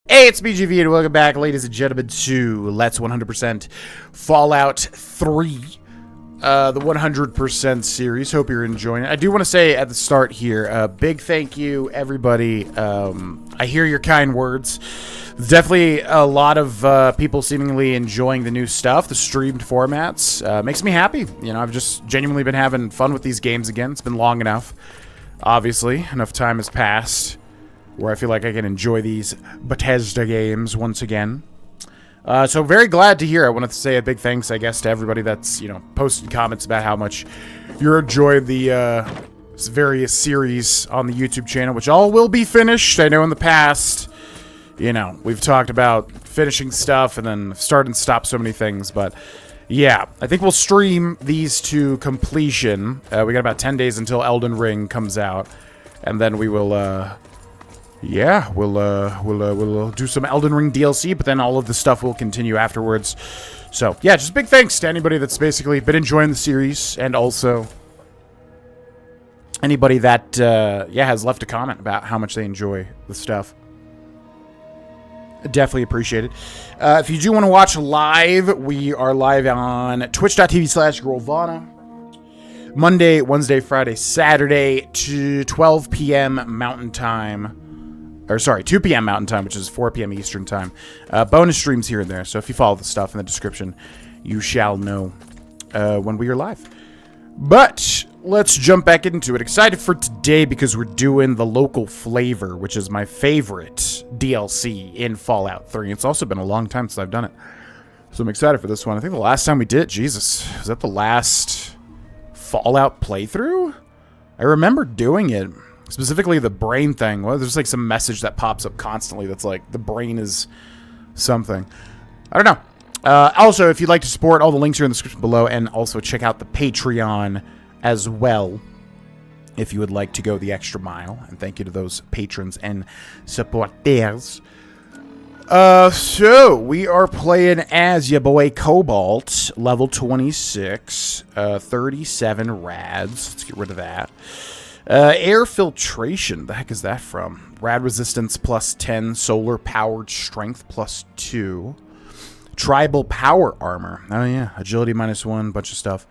Hey, it's BGV and welcome back, ladies and gentlemen, to Let's 100% Fallout 3, the 100% series. Hope you're enjoying it. I do want to say at the start here, big thank you, everybody. I hear your kind words. There's definitely a lot of people seemingly enjoying the new stuff, the streamed formats. Makes me happy. You know, I've just genuinely been having fun with these games again. It's been long enough, obviously. Enough time has passed where I feel like I can enjoy these Bethesda games once again. So very glad to hear. I wanted to say a big thanks, I guess, to everybody that's, you know, posted comments about how much you're enjoying the various series on the YouTube channel, which all will be finished. I know in the past, you know, we've talked about finishing stuff and then start and stop so many things, but yeah, I think we'll stream these to completion. We got about 10 days until Elden Ring comes out, and then we will, yeah, we'll do some Elden Ring DLC, but then all of the stuff will continue afterwards. So, yeah, just big thanks to anybody that's basically been enjoying the series, and also anybody that, yeah, has left a comment about how much they enjoy the stuff. Definitely appreciate it. If you do want to watch live, we are live on twitch.tv/Grohlvana. Monday, Wednesday, Friday, Saturday to 12 p.m. Mountain Time. Or sorry, 2 p.m. Mountain Time, which is 4 p.m. Eastern Time. Bonus streams here and there, so if you follow the stuff in the description, you shall know when we are live. But let's jump back into it. Excited for today because we're doing the local flavor, which is my favorite DLC in Fallout 3. It's also been a long time since I've done it, so I'm excited for this one. I think the last time we did it, Jesus, was that the last Fallout playthrough? I remember doing it. Specifically the brain thing. Well, there's like some message that pops up constantly that's like, the brain is something. I don't know. Also, if you'd like to support, all the links are in the description below, and also check out the Patreon as well, if you would like to go the extra mile. And thank you to those patrons and supporters. So, we are playing as your boy Cobalt, level 26, 37 rads. Let's get rid of that. Air filtration. The heck is that from? Rad resistance plus 10. Solar powered strength plus 2. Tribal power armor. Oh yeah. Agility minus 1. Bunch of stuff.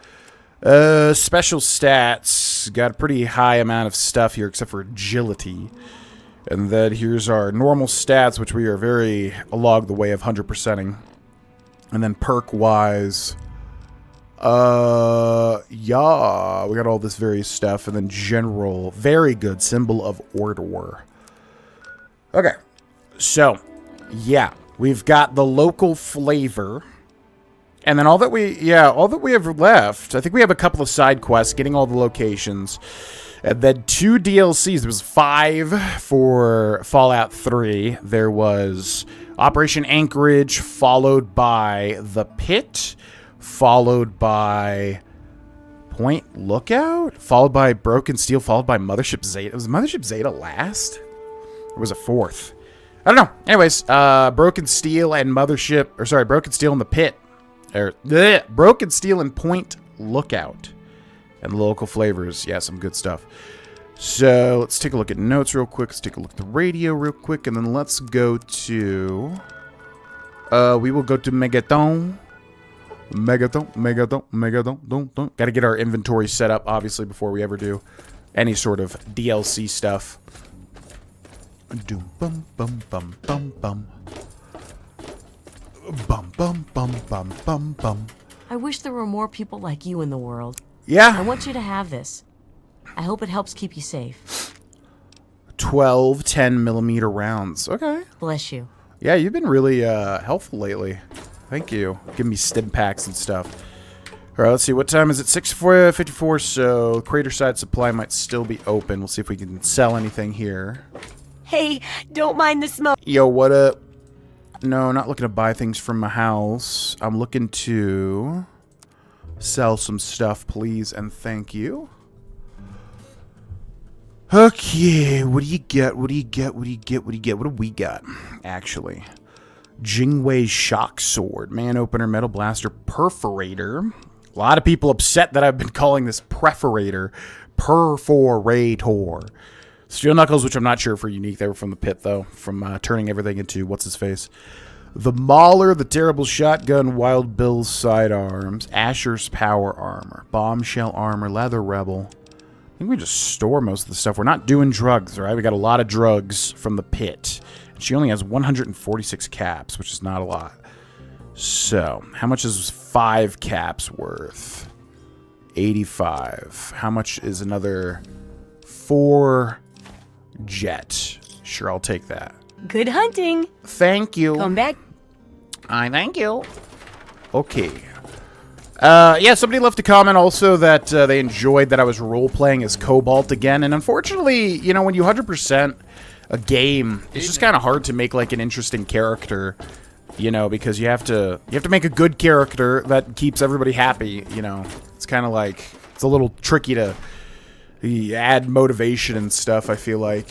Special stats. Got a pretty high amount of stuff here except for agility. And then here's our normal stats, which we are very along the way of 100%ing. And then perk wise, yeah, we got all this various stuff, and then general, very good, symbol of order. Okay, so, yeah, we've got the local flavor, and then all that we have left, I think we have a couple of side quests, getting all the locations, and then 2 DLCs. There was 5 for Fallout 3. There was Operation Anchorage, followed by The Pit, followed by Point Lookout, followed by Broken Steel, followed by Mothership Zeta. Was Mothership Zeta last? Or was it 4th? I don't know. Anyways, Broken Steel and Mothership, or sorry, Broken Steel and the Pit. Or, bleh, Broken Steel and Point Lookout. And local flavors. Yeah, some good stuff. So, let's take a look at notes real quick. Let's take a look at the radio real quick. And then let's go to... we will go to Megaton. Megaton. Gotta get our inventory set up, obviously, before we ever do any sort of DLC stuff. Doom bum bum bum bum bum. Bum bum bum bum bum bum. I wish there were more people like you in the world. Yeah. I want you to have this. I hope it helps keep you safe. 12 10mm rounds. Okay. Bless you. Yeah, you've been really helpful lately. Thank you. Give me stim packs and stuff. All right, let's see. What time is it? 6:54, so crater side supply might still be open. We'll see if we can sell anything here. Hey, don't mind the smoke. Yo, what up? No, not looking to buy things from my house. I'm looking to sell some stuff, please, and thank you. Okay, what do you get? What do you get? What do you get? What do you get? What do we got, actually? Jingwei's Shock Sword, Man Opener, Metal Blaster, Perforator. A lot of people upset that I've been calling this Perforator. Steel knuckles, which I'm not sure if are unique. They were from the pit, though, from turning everything into what's-his-face. The Mauler, the Terrible Shotgun, Wild Bill's Sidearms, Asher's Power Armor, Bombshell Armor, Leather Rebel. I think we just store most of the stuff. We're not doing drugs, right? We got a lot of drugs from the pit. And she only has 146 caps, which is not a lot. So, how much is 5 caps worth? 85. How much is another 4 jet? Sure, I'll take that. Good hunting. Thank you. Come back. I thank you. Okay. Yeah, somebody left a comment also that they enjoyed that I was role-playing as Cobalt again. And unfortunately, you know, when you 100% a game, it's just kind of hard to make, like, an interesting character, you know, because you have to make a good character that keeps everybody happy, you know. It's kind of like, it's a little tricky to add motivation and stuff, I feel like.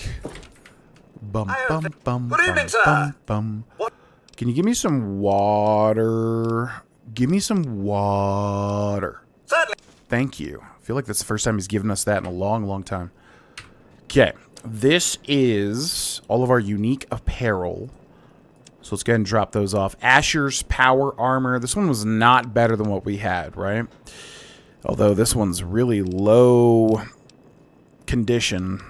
Bum, bum, bum, Good evening, bum, sir. bum, bum. What? Can you give me some water? Give me some water. Certainly. Thank you. I feel like that's the first time he's given us that in a long, long time. Okay. This is all of our unique apparel. So let's go ahead and drop those off. Asher's Power Armor. This one was not better than what we had, right? Although this one's really low condition.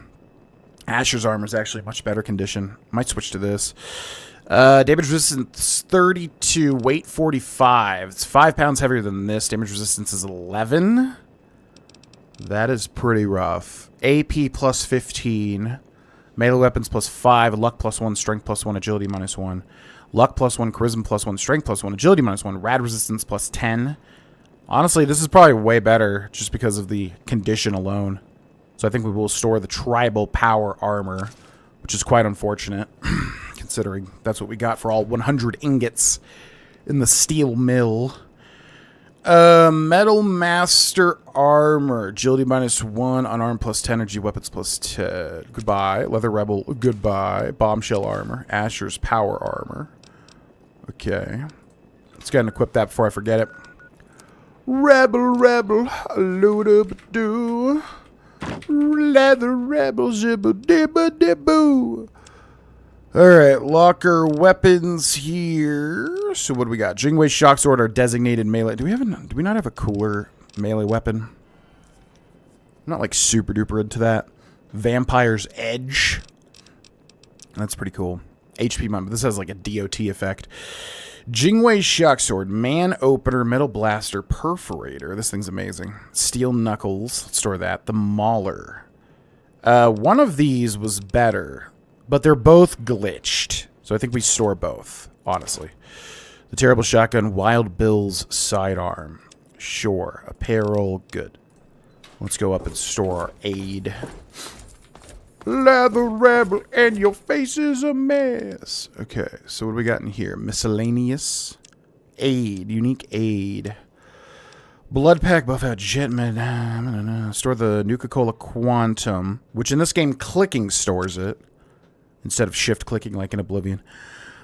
Asher's Armor is actually much better condition. Might switch to this. Damage resistance 32, weight 45. It's 5 pounds heavier than this. Damage resistance is 11. That is pretty rough. AP plus 15. Melee weapons plus 5. Luck plus 1. Strength plus 1. Agility minus 1. Luck plus 1. Charisma plus 1. Strength plus 1. Agility minus 1. Rad resistance plus 10. Honestly, this is probably way better just because of the condition alone. So I think we will store the Tribal Power Armor, which is quite unfortunate, considering that's what we got for all 100 ingots in the steel mill. Metal Master Armor. Agility minus 1. Unarmed plus 10. Energy weapons plus 10. Goodbye. Leather Rebel. Goodbye. Bombshell Armor. Asher's Power Armor. Okay. Let's go ahead and equip that before I forget it. Rebel, loot-a-ba-doo. Leather Rebel, zibba-dibba-diboo. Alright, locker weapons here. So what do we got? Jingwei Shock Sword, our designated melee. Do we not have a cooler melee weapon? I'm not like super duper into that. Vampire's Edge. That's pretty cool. HP mine, but this has like a DOT effect. Jingwei Shock Sword, Man Opener, Metal Blaster, Perforator. This thing's amazing. Steel Knuckles. Let's store that. The Mauler. One of these was better, but they're both glitched. So I think we store both, honestly. The Terrible Shotgun, Wild Bill's Sidearm. Sure. Apparel, good. Let's go up and store our aid. Leather Rebel, and your face is a mess. Okay, so what do we got in here? Miscellaneous. Aid. Unique aid. Blood Pack, buff out Jetman. Store the Nuka-Cola Quantum, which in this game clicking stores it, instead of shift clicking like in Oblivion.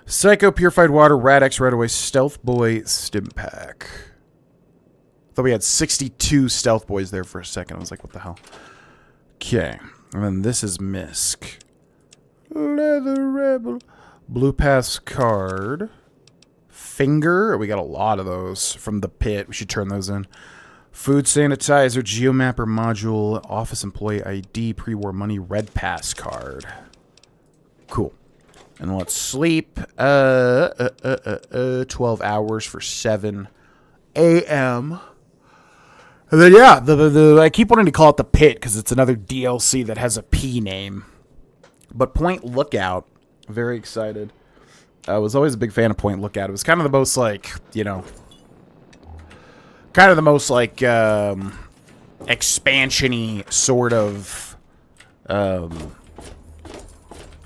Psycho, Purified Water, Rad-X, Right-Away, Stealth Boy, Stim Pack. Thought we had 62 Stealth Boys there for a second. I was like, what the hell? Okay. And then this is Misk. Leather Rebel. Blue Pass card. Finger. We got a lot of those from the pit. We should turn those in. Food sanitizer. Geomapper module. Office employee ID. Pre-war money. Red Pass card. Cool. And let's sleep. 12 hours for 7 a.m. And then, yeah, I keep wanting to call it the Pit because it's another DLC that has a P name. But Point Lookout, very excited. I was always a big fan of Point Lookout. It was kind of the most, like, you know, expansion-y sort of, you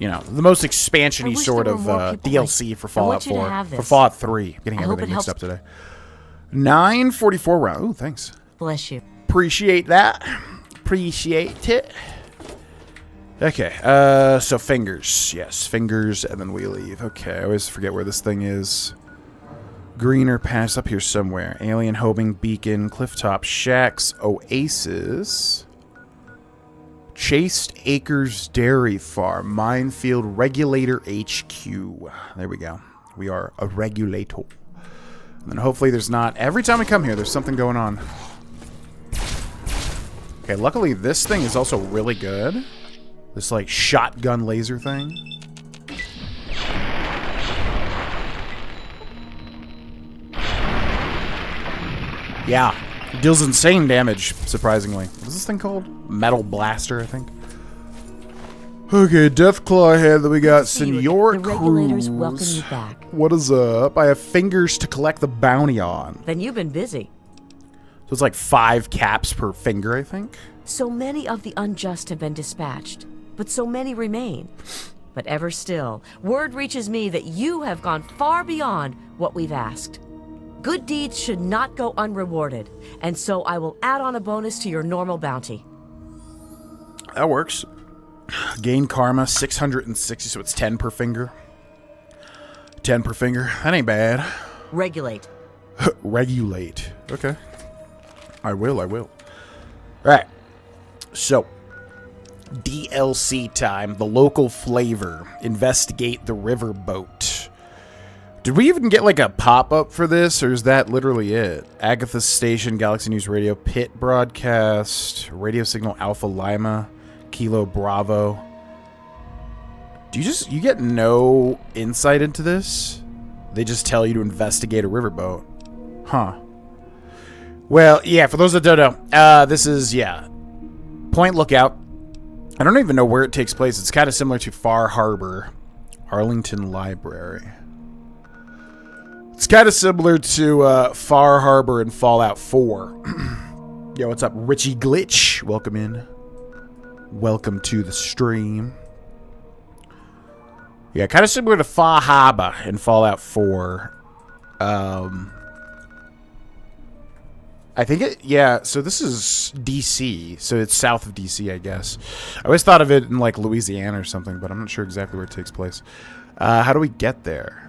know, the most expansion-y sort of DLC for Fallout 4. For Fallout 3. I'm getting everything mixed up today. 944 round. Ooh, thanks. Bless you. Appreciate that. Appreciate it. Okay, so fingers. Yes, fingers, and then we leave. Okay, I always forget where this thing is. Greener Pass up here somewhere. Alien Homing Beacon, Clifftop Shacks, Oasis. Chased Acres Dairy Farm, Minefield Regulator HQ. There we go. We are a regulator. And then hopefully there's not... Every time we come here, there's something going on. Okay, luckily this thing is also really good. This, like, shotgun laser thing. Yeah. It deals insane damage, surprisingly. What's this thing called? Metal Blaster, I think. Okay, Deathclaw Head. Then we got Senor The regulators Cruz. welcome you back. What is up? I have fingers to collect the bounty on. Then you've been busy. So it's like 5 caps per finger, I think. So many of the unjust have been dispatched, but so many remain. But ever still, word reaches me that you have gone far beyond what we've asked. Good deeds should not go unrewarded, and so I will add on a bonus to your normal bounty. That works. Gain karma, 660, so it's 10 per finger. 10 per finger. That ain't bad. Regulate. Regulate. Okay. I will. Alright. So, DLC time. The local flavor. Investigate the riverboat. Did we even get like a pop-up for this, or is that literally it? Agatha Station, Galaxy News Radio, Pit Broadcast, Radio Signal Alpha Lima, Kilo Bravo. You get no insight into this? They just tell you to investigate a riverboat. Huh. Well, yeah, for those that don't know, this is, Point Lookout. I don't even know where it takes place. It's kind of similar to Far Harbor, Arlington Library. It's kind of similar to Far Harbor and Fallout 4. Yo, what's up, Richie Glitch? Welcome in. Welcome to the stream. Yeah, kind of similar to Far Harbor in Fallout 4. I think so this is DC, so it's south of DC, I guess. I always thought of it in, like, Louisiana or something, but I'm not sure exactly where it takes place. How do we get there?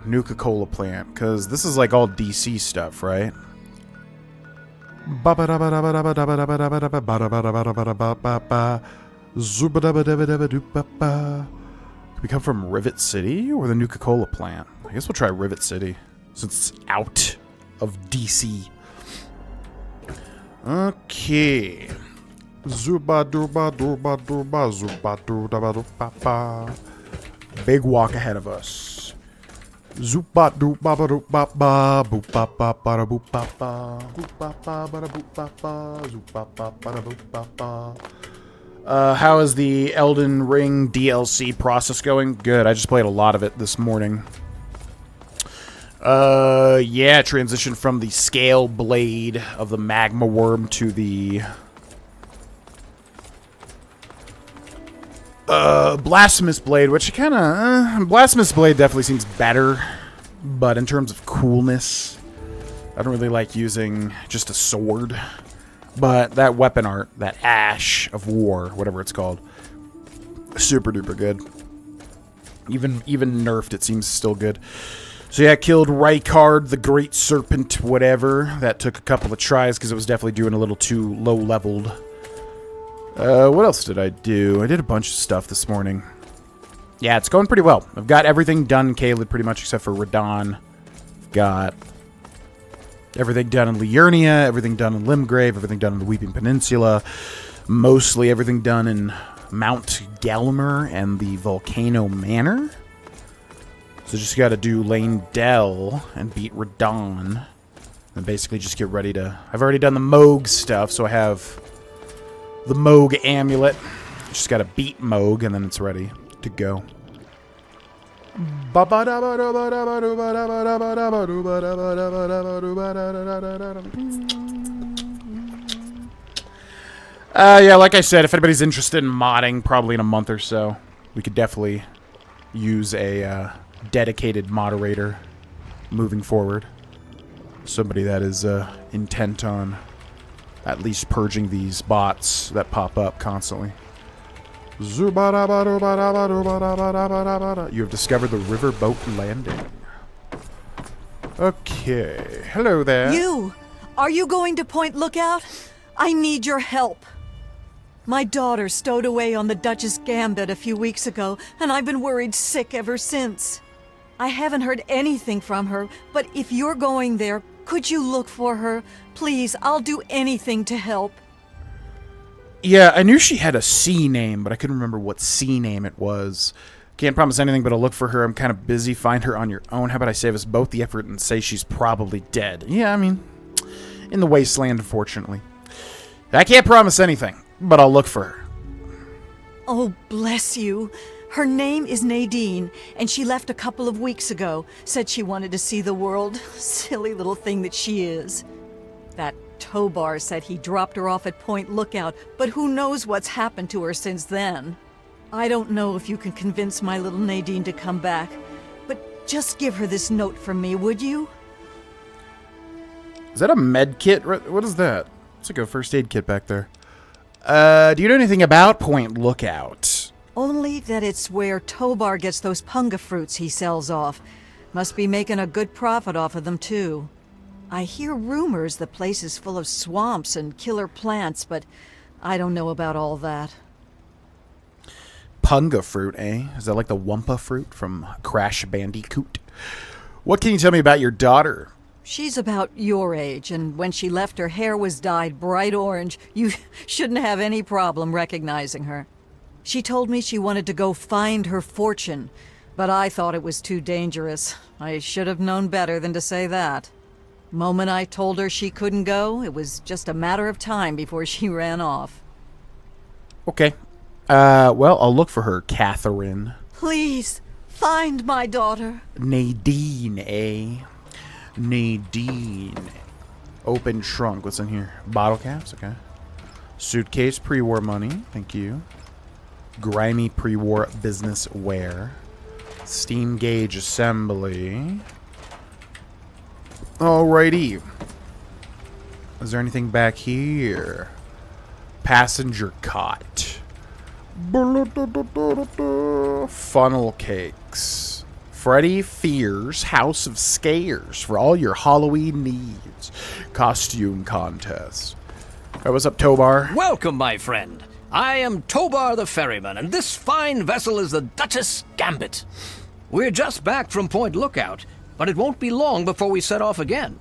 Nuka-Cola plant, because this is like all DC stuff, right? We come from Rivet City or the Nuka-Cola plant? I guess we'll try Rivet City since it's out of DC. Okay. Big walk ahead of us. How is the Elden Ring DLC process going? Good. I just played a lot of it this morning. Transition from the scale blade of the magma worm to the Blasphemous Blade, which kind of... Blasphemous Blade definitely seems better, but in terms of coolness, I don't really like using just a sword. But that weapon art, that Ash of War, whatever it's called, super duper good. Even nerfed, it seems still good. So yeah, I killed Rykard, the Great Serpent, whatever. That took a couple of tries because it was definitely doing a little too low-leveled. What else did I do? I did a bunch of stuff this morning. Yeah, it's going pretty well. I've got everything done in Caelid pretty much except for Radon. Got everything done in Liurnia, everything done in Limgrave, everything done in the Weeping Peninsula. Mostly everything done in Mount Gelmer and the Volcano Manor. So just got to do Lane Dell and beat Radon. And basically just get ready to... I've already done the Moog stuff, so I have... the Moog amulet. Just gotta beat Moog and then it's ready to go. Yeah, like I said, if anybody's interested in modding, probably in a month or so, we could definitely use a dedicated moderator moving forward. Somebody that is intent on at least purging these bots that pop up constantly. You have discovered the riverboat landing. Okay. Hello there. You! Are you going to Point Lookout? I need your help. My daughter stowed away on the Duchess Gambit a few weeks ago, and I've been worried sick ever since. I haven't heard anything from her, but if you're going there, could you look for her? Please, I'll do anything to help. Yeah, I knew she had a C name, but I couldn't remember what C name it was. Can't promise anything, but I'll look for her. I'm kind of busy. Find her on your own. How about I save us both the effort and say she's probably dead? Yeah, I mean, in the wasteland, unfortunately. I can't promise anything, but I'll look for her. Oh, bless you. Her name is Nadine, and she left a couple of weeks ago. Said she wanted to see the world. Silly little thing that she is. That Tobar said he dropped her off at Point Lookout, but who knows what's happened to her since then. I don't know if you can convince my little Nadine to come back, but just give her this note from me, would you? Is that a med kit? What is that? It's like a first aid kit back there. Do you know anything about Point Lookout? Only that it's where Tobar gets those punga fruits he sells off. Must be making a good profit off of them, too. I hear rumors the place is full of swamps and killer plants, but I don't know about all that. Punga fruit, eh? Is that like the Wumpa fruit from Crash Bandicoot? What can you tell me about your daughter? She's about your age, and when she left, her hair was dyed bright orange. You shouldn't have any problem recognizing her. She told me she wanted to go find her fortune, but I thought it was too dangerous. I should have known better than to say that. Moment I told her she couldn't go, it was just a matter of time before she ran off. Okay. Well, I'll look for her, Catherine. Please, find my daughter. Nadine, eh? Nadine. Open trunk. What's in here? Bottle caps? Okay. Suitcase, pre-war money. Thank you. Grimy pre-war business wear. Steam gauge assembly. Alrighty. Is there anything back here? Passenger cot. Funnel cakes. Freddy Fear's House of Scares for all your Halloween needs. Costume contest. Alright, what's up, Tobar? Welcome, my friend. I am Tobar the Ferryman, and this fine vessel is the Duchess Gambit. We're just back from Point Lookout, but it won't be long before we set off again.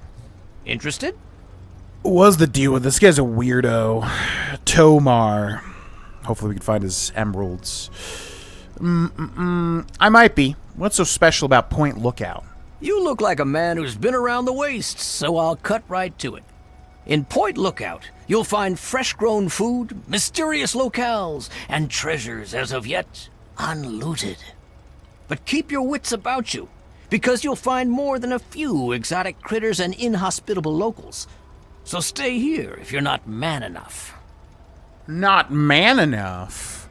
Interested? What's the deal with this guy's a weirdo? Tomar. Hopefully we can find his emeralds. I might be. What's so special about Point Lookout? You look like a man who's been around the wastes, so I'll cut right to it. In Point Lookout, you'll find fresh-grown food, mysterious locales, and treasures as of yet unlooted. But keep your wits about you, because you'll find more than a few exotic critters and inhospitable locals. So stay here if you're not man enough. Not man enough?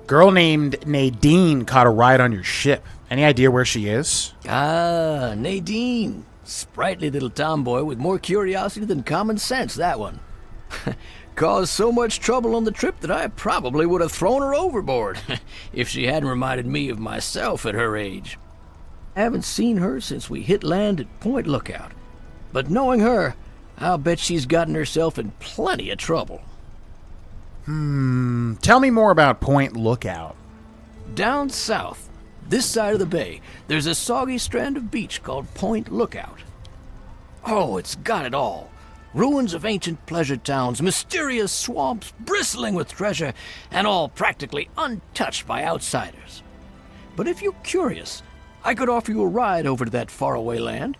Girl named Nadine caught a ride on your ship. Any idea where she is? Ah, Nadine. Sprightly little tomboy with more curiosity than common sense, that one. Caused so much trouble on the trip that I probably would have thrown her overboard if she hadn't reminded me of myself at her age. Haven't seen her since we hit land at Point Lookout, but knowing her, I'll bet she's gotten herself in plenty of trouble. Tell me more about Point Lookout. Down south, this side of the bay, there's a soggy strand of beach called Point Lookout. Oh, it's got it all. Ruins of ancient pleasure towns, mysterious swamps bristling with treasure, and all practically untouched by outsiders. But if you're curious, I could offer you a ride over to that faraway land.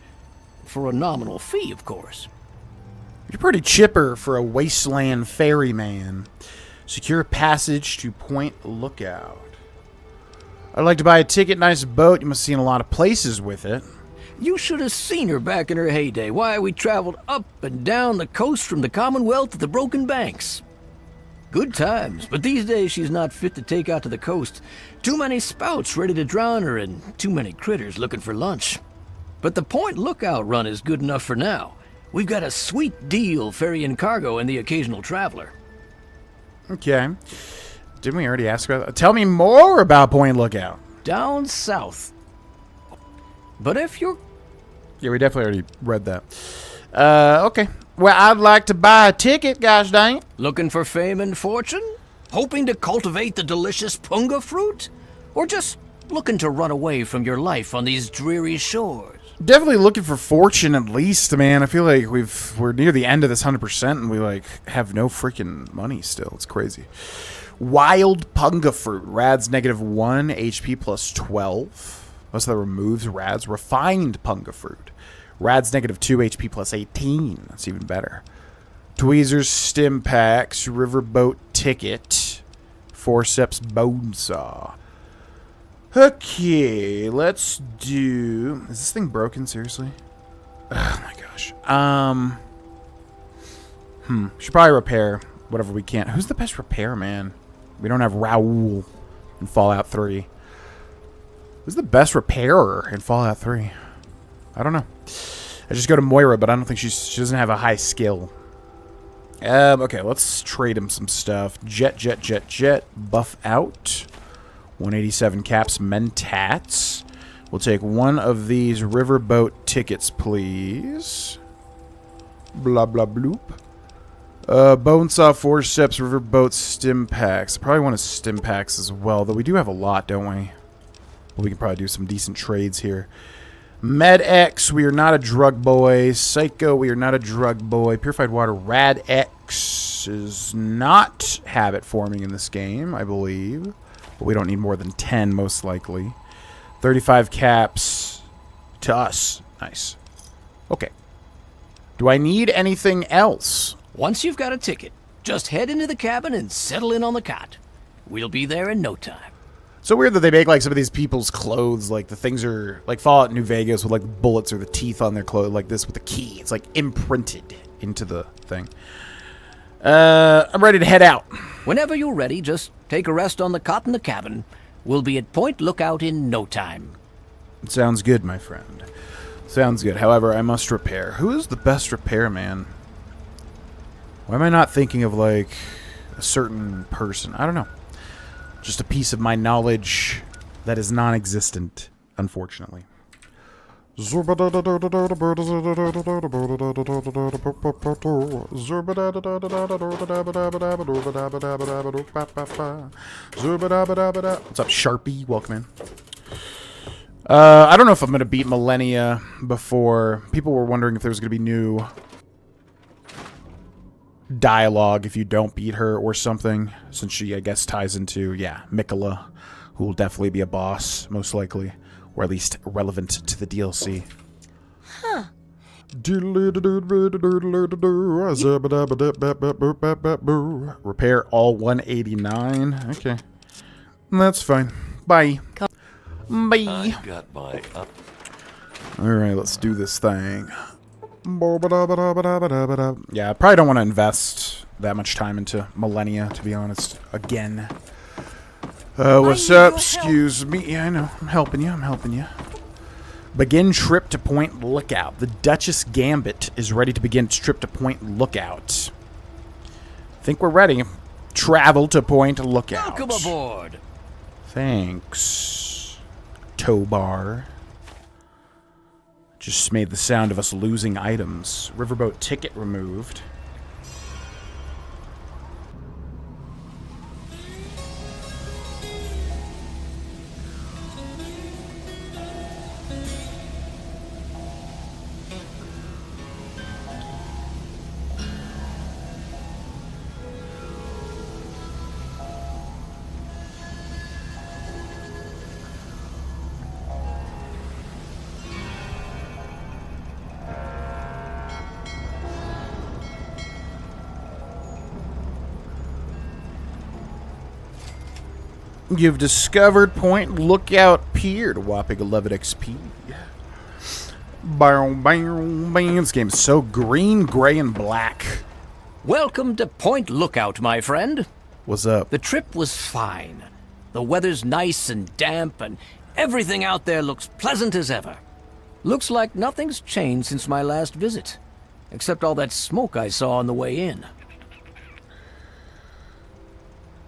For a nominal fee, of course. You're pretty chipper for a wasteland ferryman. Secure passage to Point Lookout. I'd like to buy a ticket, nice boat. You must have seen a lot of places with it. You should have seen her back in her heyday. Why, we traveled up and down the coast from the Commonwealth to the Broken Banks. Good times, but these days she's not fit to take out to the coast. Too many spouts ready to drown her and too many critters looking for lunch. But the Point Lookout run is good enough for now. We've got a sweet deal ferrying cargo and the occasional traveler. Okay. Didn't we already ask about that? Tell me more about Point Lookout. Down south. But if you're... Yeah, we definitely already read that. Okay. Well, I'd like to buy a ticket, gosh dang it. looking for fame and fortune, Hoping to cultivate the delicious punga fruit? Or just looking to run away from your life on these dreary shores? Definitely looking for fortune at least, man. I feel like we're near the end of this 100% and we like have no freaking money still. It's crazy. Wild punga fruit. Rad's -1, HP plus 12. Most of that removes Rad's. Refined punga fruit. Rad's -2, HP plus 18. That's even better. Tweezers, stim packs, riverboat ticket, forceps, bone saw. Okay, let's do... Is this thing broken, seriously? Oh my gosh. Should probably repair whatever we can. Who's the best repair man? We don't have Raoul in Fallout 3. Who's the best repairer in Fallout 3? I don't know. I just go to Moira, but I don't think she doesn't have a high skill. Okay, let's trade him some stuff. Jet. Buff out. 187 caps, mentats. We'll take one of these riverboat tickets, please. Blah, blah, bloop. Bonesaw, forceps, riverboat, stim packs. Probably one of stim packs as well, though we do have a lot, don't we? Well, we can probably do some decent trades here. Med X, we are not a drug boy. Psycho, we are not a drug boy. Purified water, Rad X is not habit forming in this game, I believe. But we don't need more than 10, most likely. 35 caps to us. Nice. Okay. Do I need anything else? Once you've got a ticket, just head into the cabin and settle in on the cot. We'll be there in no time. So weird that they make like some of these people's clothes, like the things are like Fallout New Vegas with like bullets or the teeth on their clothes, like this with the key. It's like imprinted into the thing. I'm ready to head out. Whenever you're ready, just take a rest on the cot in the cabin. We'll be at Point Lookout in no time. Sounds good, my friend. Sounds good. However, I must repair. Who is the best repairman? Why am I not thinking of like a certain person? I don't know. Just a piece of my knowledge that is non-existent, unfortunately. What's up, Sharpie? Welcome in. I don't know if I'm going to beat Millennia before. People were wondering if there was going to be new dialogue if you don't beat her or something, since she, I guess, ties into, yeah, Mikola, who will definitely be a boss, most likely, or at least relevant to the DLC. Huh. Repair all 189. Okay. That's fine. Bye. Bye. I got my Alright, let's do this thing. Yeah, I probably don't want to invest that much time into Millennia, to be honest. Again. What's up? Excuse me. Yeah, I know. I'm helping you. Begin trip to Point Lookout. The Duchess Gambit is ready to begin its trip to Point Lookout. Think we're ready. Travel to Point Lookout. Welcome aboard. Thanks, Tobar. Just made the sound of us losing items. Riverboat ticket removed. You've discovered Point Lookout Pier to whopping 11 XP. This game is so green, gray, and black. Welcome to Point Lookout, my friend. What's up? The trip was fine. The weather's nice and damp, and everything out there looks pleasant as ever. Looks like nothing's changed since my last visit, except all that smoke I saw on the way in.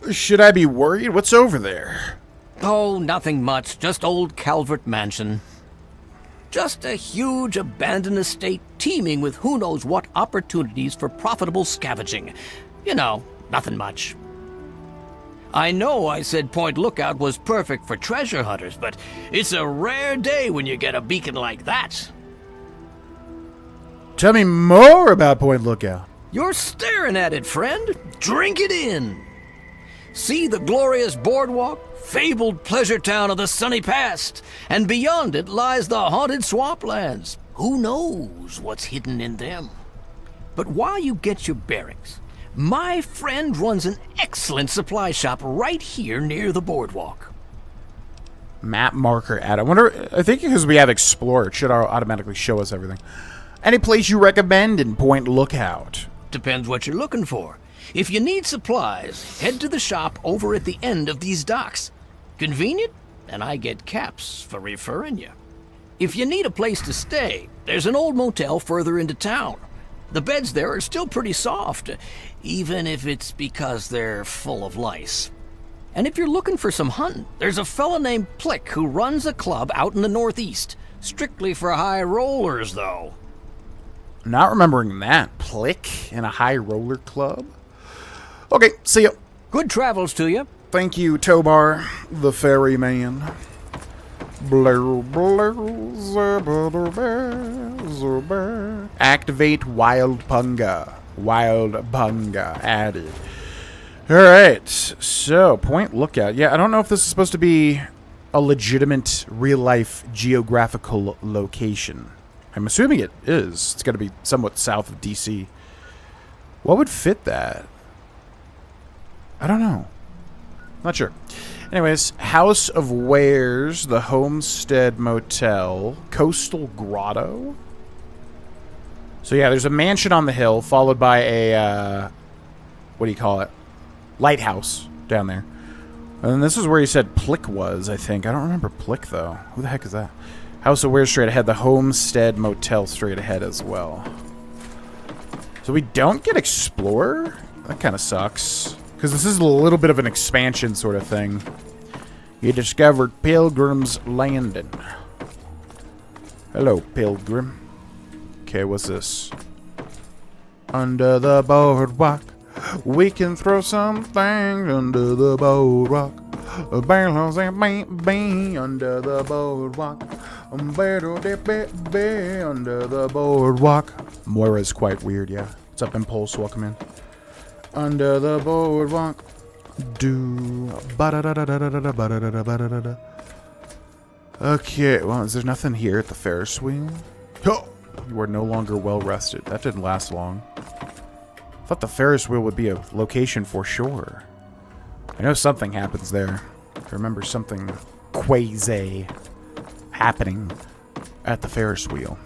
Should I be worried? What's over there? Oh, nothing much. Just old Calvert Mansion. Just a huge abandoned estate teeming with who knows what opportunities for profitable scavenging. You know, nothing much. I know I said Point Lookout was perfect for treasure hunters, but it's a rare day when you get a beacon like that. Tell me more about Point Lookout. You're staring at it, friend. Drink it in. See the glorious boardwalk, fabled pleasure town of the sunny past, and beyond it lies the haunted swamplands. Who knows what's hidden in them? But while you get your bearings, my friend runs an excellent supply shop right here near the boardwalk. Map marker add. I think because we have Explorer, it should automatically show us everything. Any place you recommend in Point Lookout? Depends what you're looking for. If you need supplies, head to the shop over at the end of these docks. Convenient, and I get caps for referring you. If you need a place to stay, there's an old motel further into town. The beds there are still pretty soft, even if it's because they're full of lice. And if you're looking for some hunting, there's a fella named Plick who runs a club out in the northeast. Strictly for high rollers, though. Not remembering that. Plick in a high roller club? Okay, see ya. Good travels to you. Thank you, Tobar, the ferryman. Activate Wild Punga. Wild Punga added. Alright, so Point Lookout. Yeah, I don't know if this is supposed to be a legitimate real-life geographical location. I'm assuming it is. It's got to be somewhat south of DC. What would fit that? I don't know. Not sure. Anyways, House of Wares, the Homestead Motel, Coastal Grotto. So yeah, there's a mansion on the hill, followed by a, what do you call it? Lighthouse down there. And then this is where he said Plick was, I think. I don't remember Plick, though. Who the heck is that? House of Wares straight ahead, the Homestead Motel straight ahead as well. So we don't get Explorer? That kind of sucks. Because this is a little bit of an expansion sort of thing. You discovered Pilgrim's Landing. Hello, Pilgrim. Okay, what's this? Under the boardwalk, we can throw some things under the boardwalk. Barrels and bang under the boardwalk. Under the boardwalk. Moira's quite weird, yeah. What's up, Impulse? Welcome in. Under the boardwalk. Okay, well, is there nothing here at the Ferris wheel? Oh, you are no longer well rested. That didn't last long. I thought the Ferris wheel would be a location for sure. I know something happens there. I remember something quasi happening at the Ferris wheel.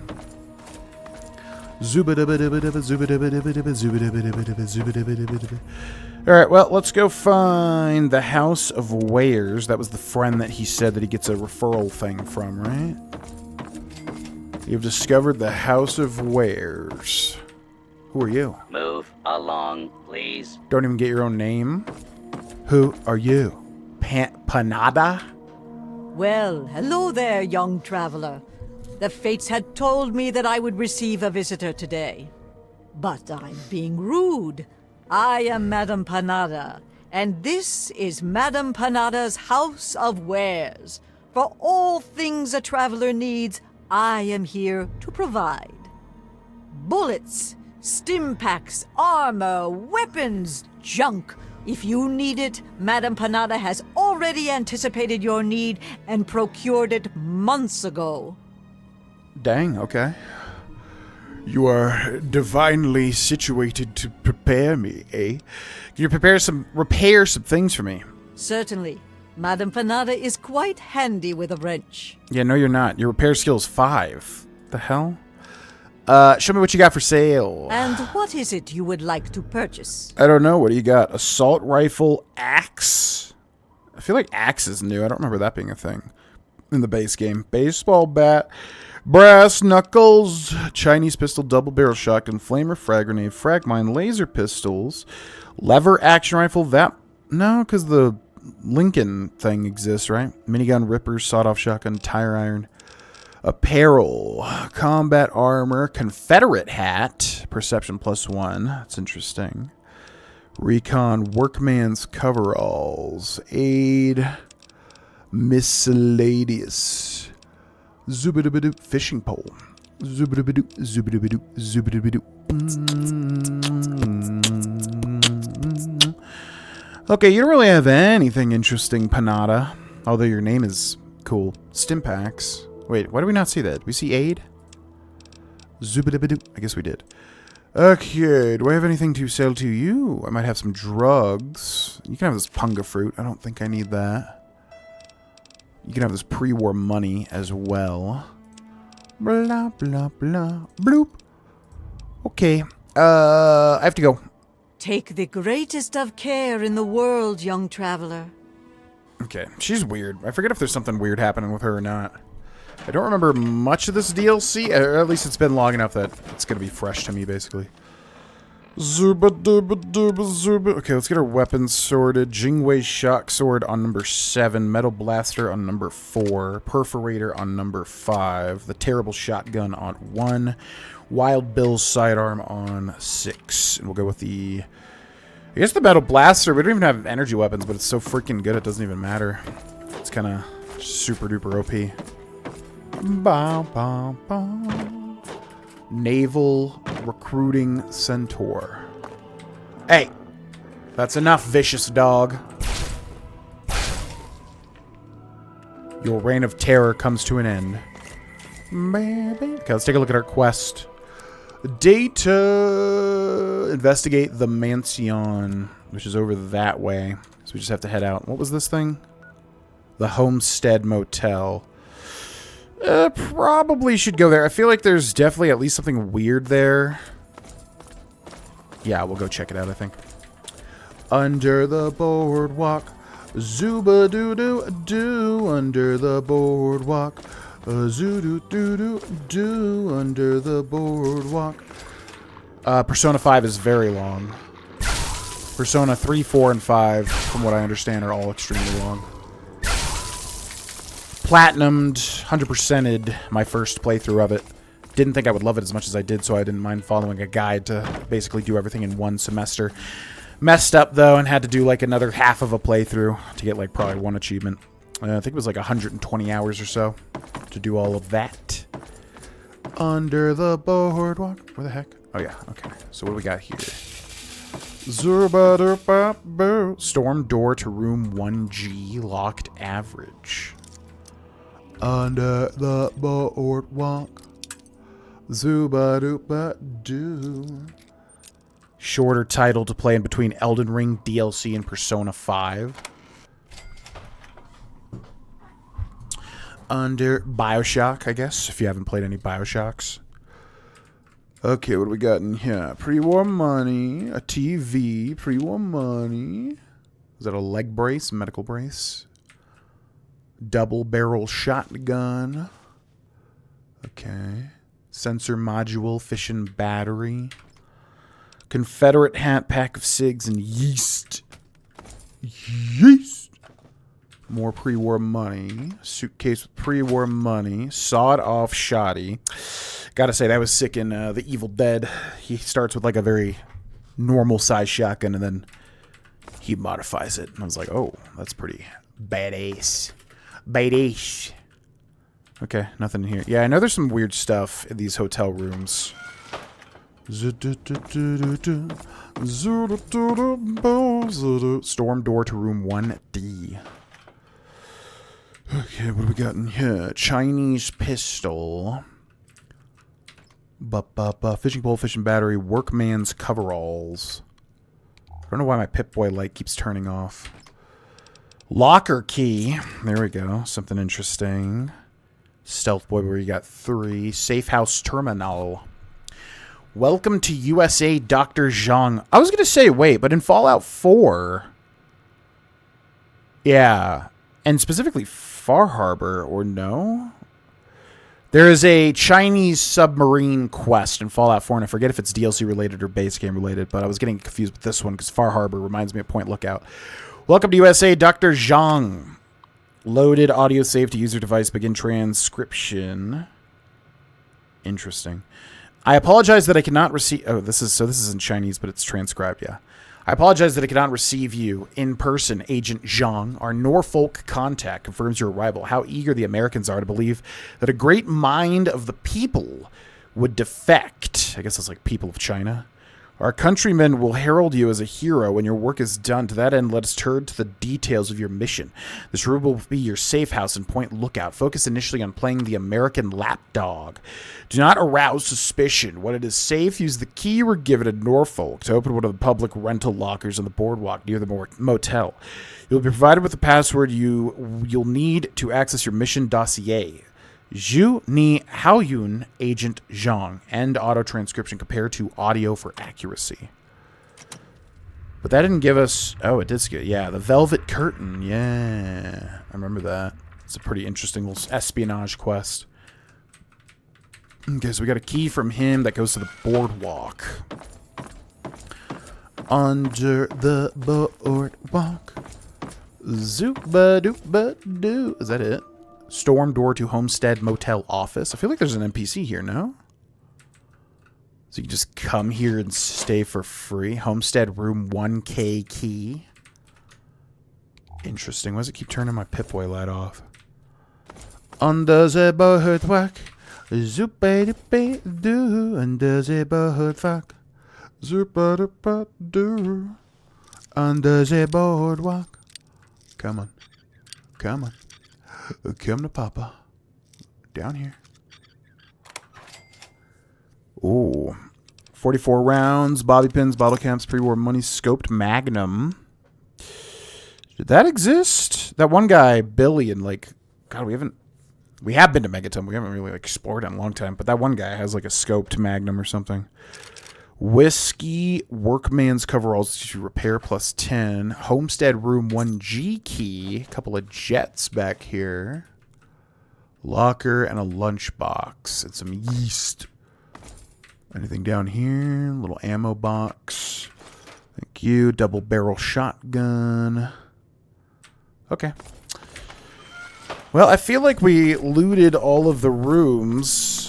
Alright, well, let's go find the House of Wares. That was the friend that he said that he gets a referral thing from, right? You've discovered the House of Wares. Who are you? Move along, please. Don't even get your own name? Who are you? Panada? Well, hello there, young traveler. The fates had told me that I would receive a visitor today. But I'm being rude. I am Madame Panada, and this is Madame Panada's House of Wares. For all things a traveler needs, I am here to provide. Bullets, stim packs, armor, weapons, junk. If you need it, Madame Panada has already anticipated your need and procured it months ago. Dang, okay. You are divinely situated to prepare me, eh? Can you repair some things for me? Certainly. Madame Panada is quite handy with a wrench. Yeah, no you're not. Your repair skill's 5. The hell? Show me what you got for sale. And what is it you would like to purchase? I don't know. What do you got? Assault rifle, axe? I feel like axe is new. I don't remember that being a thing in the base game. Baseball bat, brass knuckles, Chinese pistol, double barrel shotgun, flamer, frag grenade, frag mine, laser pistols, lever action rifle. That no, because the Lincoln thing exists, right? Minigun, ripper, sawed-off shotgun, tire iron. Apparel, combat armor, Confederate hat, perception +1. That's interesting. Recon workman's coveralls. Aid miscellaneous. Zoobidoo fishing pole. Zoobidoo zoobidoo zoobidoo. Okay, you don't really have anything interesting, Panada. Although your name is cool. Stimpaks. Wait, why do we not see that? We see aid? Zoobidoo. I guess we did. Okay, do I have anything to sell to you? I might have some drugs. You can have this punga fruit. I don't think I need that. You can have this pre-war money as well. Blah, blah, blah. Bloop. Okay. I have to go. Take the greatest of care in the world, young traveler. Okay, she's weird. I forget if there's something weird happening with her or not. I don't remember much of this DLC, or at least it's been long enough that it's going to be fresh to me, basically. Zuba duba duba zuba. Okay, let's get our weapons sorted. Jingwei shock sword on number 7. Metal blaster on number 4. Perforator on number 5. The terrible shotgun on 1. Wild Bill's sidearm on 6. And we'll go with the... I guess the metal blaster. We don't even have energy weapons, but it's so freaking good it doesn't even matter. It's kind of super duper OP. Bow, bow, bow. Naval recruiting centaur. Hey, that's enough, vicious dog. Your reign of terror comes to an end. Baby. Okay, let's take a look at our quest. Data. Investigate the Manion, which is over that way. So we just have to head out. What was this thing? The Homestead Motel. Probably should go there. I feel like there's definitely at least something weird there. Yeah, we'll go check it out, I think. Under the boardwalk. Zuba doo doo doo. Under the boardwalk. Zoo doo doo doo doo. Under the boardwalk. Persona 5 is very long. Persona 3, 4, and 5, from what I understand, are all extremely long. Platinumed, 100%ed my first playthrough of it. Didn't think I would love it as much as I did, so I didn't mind following a guide to basically do everything in one semester. Messed up, though, and had to do like another half of a playthrough to get like probably one achievement. I think it was like 120 hours or so to do all of that. Under the boardwalk. Where the heck? Oh, yeah. Okay. So what do we got here? Storm door to room 1G. Locked average. Under the boardwalk. Zuba-dooba-doo. Shorter title to play in between Elden Ring DLC and Persona 5. Under Bioshock, I guess, if you haven't played any Bioshocks. Okay, what do we got in here? Pre-war money, a TV, pre-war money. Is that a leg brace, medical brace? Double barrel shotgun. Okay. Sensor module, fission battery. Confederate hat, pack of cigs, and yeast. Yeast. More pre-war money. Suitcase with pre-war money. Sawed-off shoddy. Gotta say, that was sick in The Evil Dead. He starts with like a very normal-sized shotgun, and then he modifies it. And I was like, oh, that's pretty badass. Badass. Okay, nothing in here. Yeah, I know there's some weird stuff in these hotel rooms. Storm door to room 1D. Okay, what do we got in here? Chinese pistol. Fishing pole, fishing battery, workman's coveralls. I don't know why my Pip-Boy light keeps turning off. Locker key. There we go. Something interesting. Stealth boy where you got 3. Safe house terminal. Welcome to USA, Dr. Zhang. I was going to say, wait, but in Fallout 4... Yeah. And specifically Far Harbor, or no? There is a Chinese submarine quest in Fallout 4, and I forget if it's DLC related or base game related, but I was getting confused with this one because Far Harbor reminds me of Point Lookout. Welcome to USA, Dr. Zhang. Loaded audio save to user device. Begin transcription. Interesting. I apologize that I cannot receive... Oh, this is in Chinese, but it's transcribed, yeah. I apologize that I cannot receive you in person, Agent Zhang. Our Norfolk contact confirms your arrival. How eager the Americans are to believe that a great mind of the people would defect. I guess that's like people of China. Our countrymen will herald you as a hero when your work is done. To that end, let us turn to the details of your mission. This room will be your safe house and Point Lookout. Focus initially on playing the American lapdog. Do not arouse suspicion. When it is safe, use the key you were given at Norfolk to open one of the public rental lockers on the boardwalk near the motel. You'll be provided with the password you'll need to access your mission dossier. Zhu Ni Haoyun, Agent Zhang. End auto transcription compared to audio for accuracy. But that didn't give us... Oh, it did skip. Yeah, the Velvet Curtain. Yeah, I remember that. It's a pretty interesting little espionage quest. Okay, so we got a key from him that goes to the boardwalk. Under the boardwalk. Zoop-a-doop-a-doo. Is that it? Storm door to Homestead Motel office. I feel like there's an NPC here, no? So you can just come here and stay for free. Homestead room 1K key. Interesting. Why does it keep turning my Pip-Boy light off? Under the boardwalk. Zoop-a-doop-a-doo. Under the boardwalk. Zoop-a-doop-a-doo. Under the boardwalk. Come on. Come on. Come to Papa. Down here. Ooh. 44 rounds, bobby pins, bottle caps, pre-war money, scoped magnum. Did that exist? That one guy, Billy, and like... God, we have been to Megaton. We haven't really like, explored it in a long time. But that one guy has like a scoped magnum or something. Whiskey, workman's coveralls to repair plus 10. Homestead room 1G key. A couple of jets back here. Locker and a lunchbox. And some yeast. Anything down here? Little ammo box. Thank you. Double barrel shotgun. Okay. Well, I feel like we looted all of the rooms.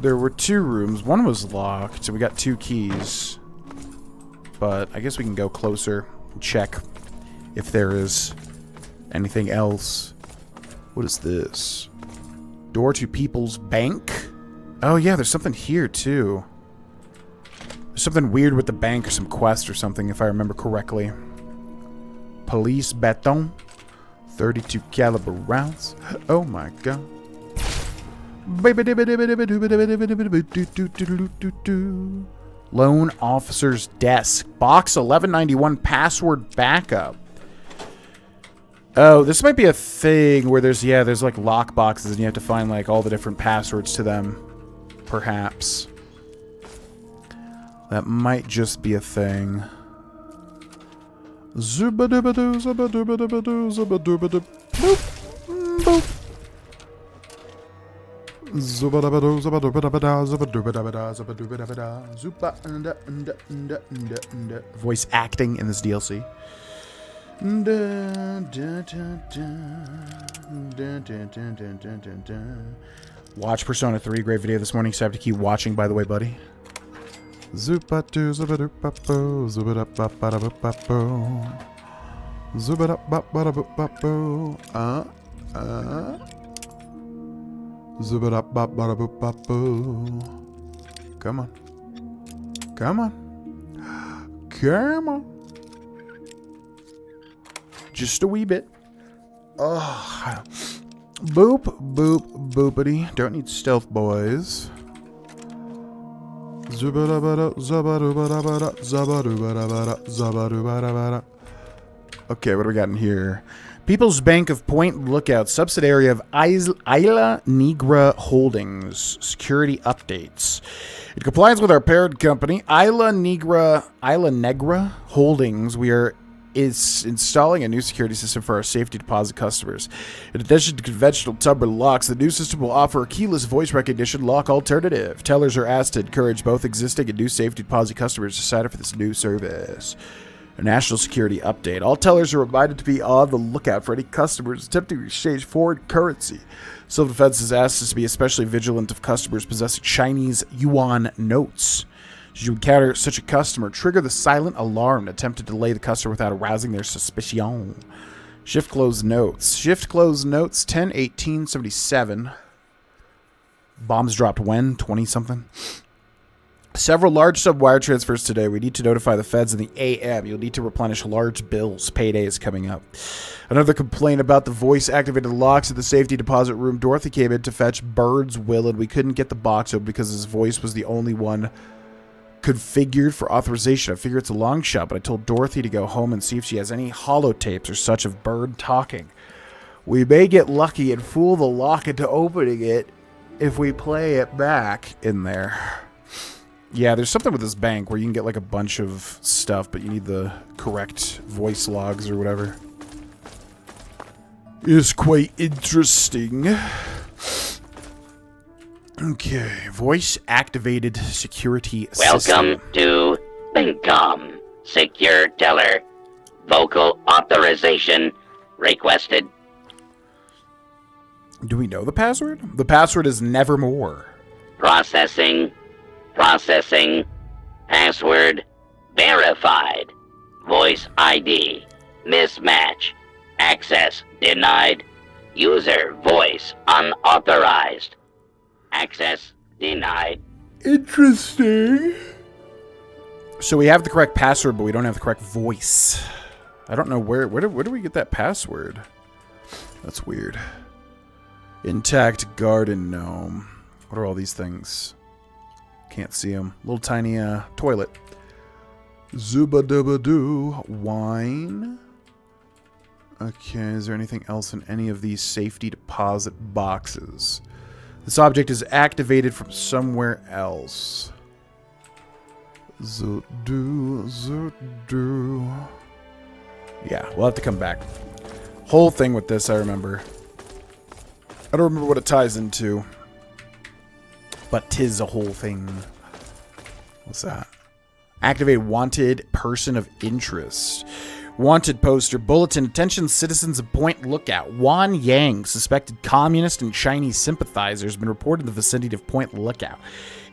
There were 2 rooms. One was locked, so we got 2 keys. But I guess we can go closer and check if there is anything else. What is this? Door to People's Bank? Oh, yeah, there's something here, too. There's something weird with the bank or some quest or something, if I remember correctly. Police baton. 32 caliber rounds. Oh, my God. Loan officer's desk. Box 1191 password backup. Oh, this might be a thing where there's like lock boxes and you have to find like all the different passwords to them. Perhaps. That might just be a thing. Boop. Boop. Voice acting in this DLC. Watch Persona 3, great video this morning, so I have to keep watching, by the way, buddy. Come on. Come on. Come on. Just a wee bit. Oh. Boop, boop, boopity. Don't need stealth, boys. Okay, what do we got in here? People's Bank of Point Lookout, subsidiary of Isla Negra Holdings. Security updates. In compliance with our parent company, Isla Negra Holdings, is installing a new security system for our safety deposit customers. In addition to conventional tumbler locks, the new system will offer a keyless voice recognition lock alternative. Tellers are asked to encourage both existing and new safety deposit customers to sign up for this new service. A national security update. All tellers are reminded to be on the lookout for any customers attempting to exchange foreign currency. Self-Defense has asked us to be especially vigilant of customers possessing Chinese yuan notes. Should you encounter such a customer, trigger the silent alarm and attempt to delay the customer without arousing their suspicion. Shift close notes. Shift close notes 10/18/77. Bombs dropped when? 20-something? Several large sub-wire transfers today. We need to notify the feds in the AM. You'll need to replenish large bills. Payday is coming up. Another complaint about the voice-activated locks at the safety deposit room. Dorothy came in to fetch Bird's will, and we couldn't get the box open because his voice was the only one configured for authorization. I figure it's a long shot, but I told Dorothy to go home and see if she has any holotapes or such of Bird talking. We may get lucky and fool the lock into opening it if we play it back in there. Yeah, there's something with this bank where you can get like a bunch of stuff, but you need the correct voice logs or whatever. It's quite interesting. Okay, voice-activated security system. Welcome to Income Secure Teller. Vocal authorization requested. Do we know the password? The password is nevermore. Processing. Processing. Password verified. Voice ID mismatch. Access denied. User voice unauthorized. Access denied. Interesting. So we have the correct password, but we don't have the correct voice. I don't know where do we get that password? That's weird. Intact garden gnome. What are all these things? Can't see them. Little tiny toilet. Zuba-dubba-doo. Wine. Okay, is there anything else in any of these safety deposit boxes? This object is activated from somewhere else. Zo-do. Yeah, we'll have to come back. Whole thing with this, I remember. I don't remember what it ties into. But 'tis a whole thing. What's that? Activate wanted person of interest. Wanted poster. Bulletin. Attention citizens of Point Lookout. Wan Yang, suspected communist and Chinese sympathizer, has been reported in the vicinity of Point Lookout.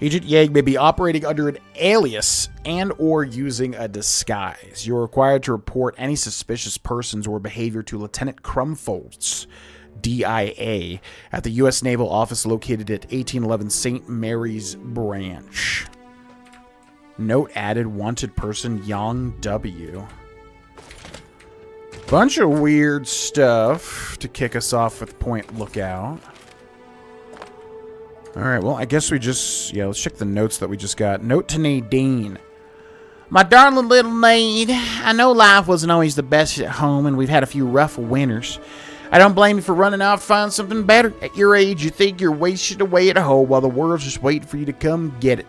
Agent Yang may be operating under an alias and or using a disguise. You are required to report any suspicious persons or behavior to Lieutenant Crumfoltz, DIA, at the U.S. Naval Office located at 1811 St. Mary's Branch. Note added, wanted person Yang W. Bunch of weird stuff to kick us off with Point Lookout. Alright, well, I guess we just... Yeah, let's check the notes that we just got. Note to Nadine. My darling little maid, I know life wasn't always the best at home, and we've had a few rough winters. I don't blame you for running off to find something better. At your age, you think you're wasted away at home while the world's just waiting for you to come get it.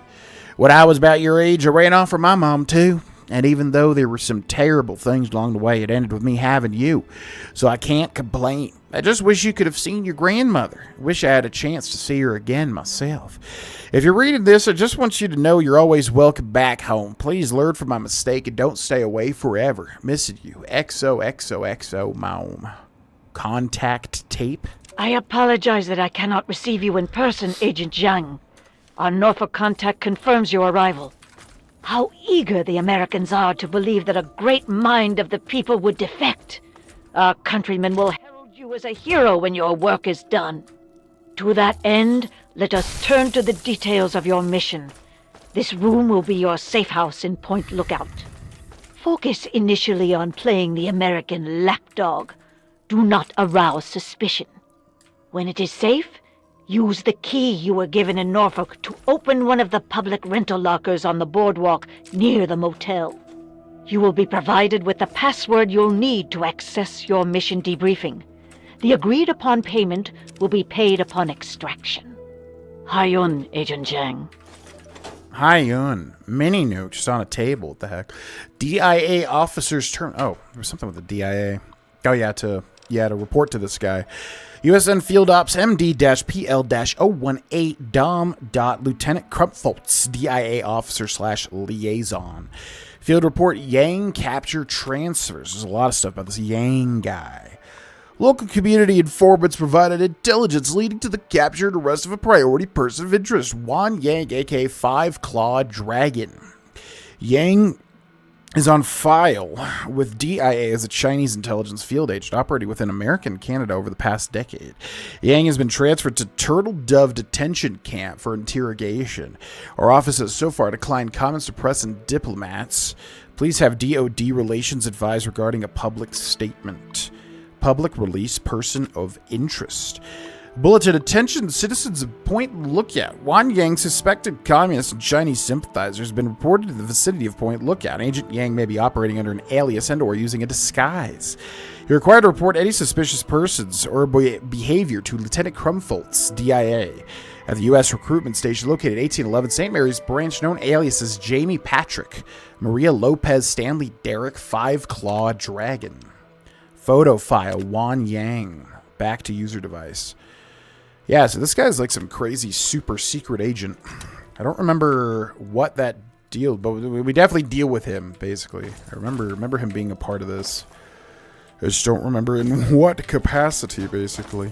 When I was about your age, I ran off from my mom, too. And even though there were some terrible things along the way, it ended with me having you. So I can't complain. I just wish you could have seen your grandmother. I wish I had a chance to see her again myself. If you're reading this, I just want you to know you're always welcome back home. Please learn from my mistake and don't stay away forever. Missing you. XOXOXO Mom. Contact tape? I apologize that I cannot receive you in person, Agent Zhang. Our Norfolk contact confirms your arrival. How eager the Americans are to believe that a great mind of the people would defect. Our countrymen will herald you as a hero when your work is done. To that end, let us turn to the details of your mission. This room will be your safe house in Point Lookout. Focus initially on playing the American lapdog. Do not arouse suspicion. When it is safe, use the key you were given in Norfolk to open one of the public rental lockers on the boardwalk near the motel. You will be provided with the password you'll need to access your mission debriefing. The agreed-upon payment will be paid upon extraction. Hayun, Agent Zhang. Hayun. Mini note just on a table. What the heck? DIA officer's term. Oh, there was something with the DIA. Oh, yeah, to report to this guy. USN Field Ops MD-PL-018 Dom. Lieutenant Krupfoltz, DIA officer / liaison. Field report Yang capture transfers. There's a lot of stuff about this Yang guy. Local community informants provided intelligence leading to the capture and arrest of a priority person of interest, Wan Yang, aka Five Claw Dragon. Yang is on file with DIA as a Chinese intelligence field agent operating within America and Canada over the past decade. Yang has been transferred to Turtle Dove Detention Camp for interrogation. Our office has so far declined comments to press and diplomats. Please have DOD relations advised regarding a public statement. Public release person of interest. Bulletin, attention citizens of Point Lookout. Wan Yang, suspected communist and Chinese sympathizer, has been reported in the vicinity of Point Lookout. Agent Yang may be operating under an alias and or using a disguise. You're required to report any suspicious persons or behavior to Lieutenant Crumfoltz, DIA, at the U.S. recruitment station located at 1811 St. Mary's Branch, known alias as Jamie Patrick, Maria Lopez, Stanley Derrick, Five Claw Dragon. Photo file, Wan Yang. Back to user device. Yeah, so this guy's like some crazy super secret agent. I don't remember what that deal, but we definitely deal with him, basically. I remember him being a part of this. I just don't remember in what capacity, basically.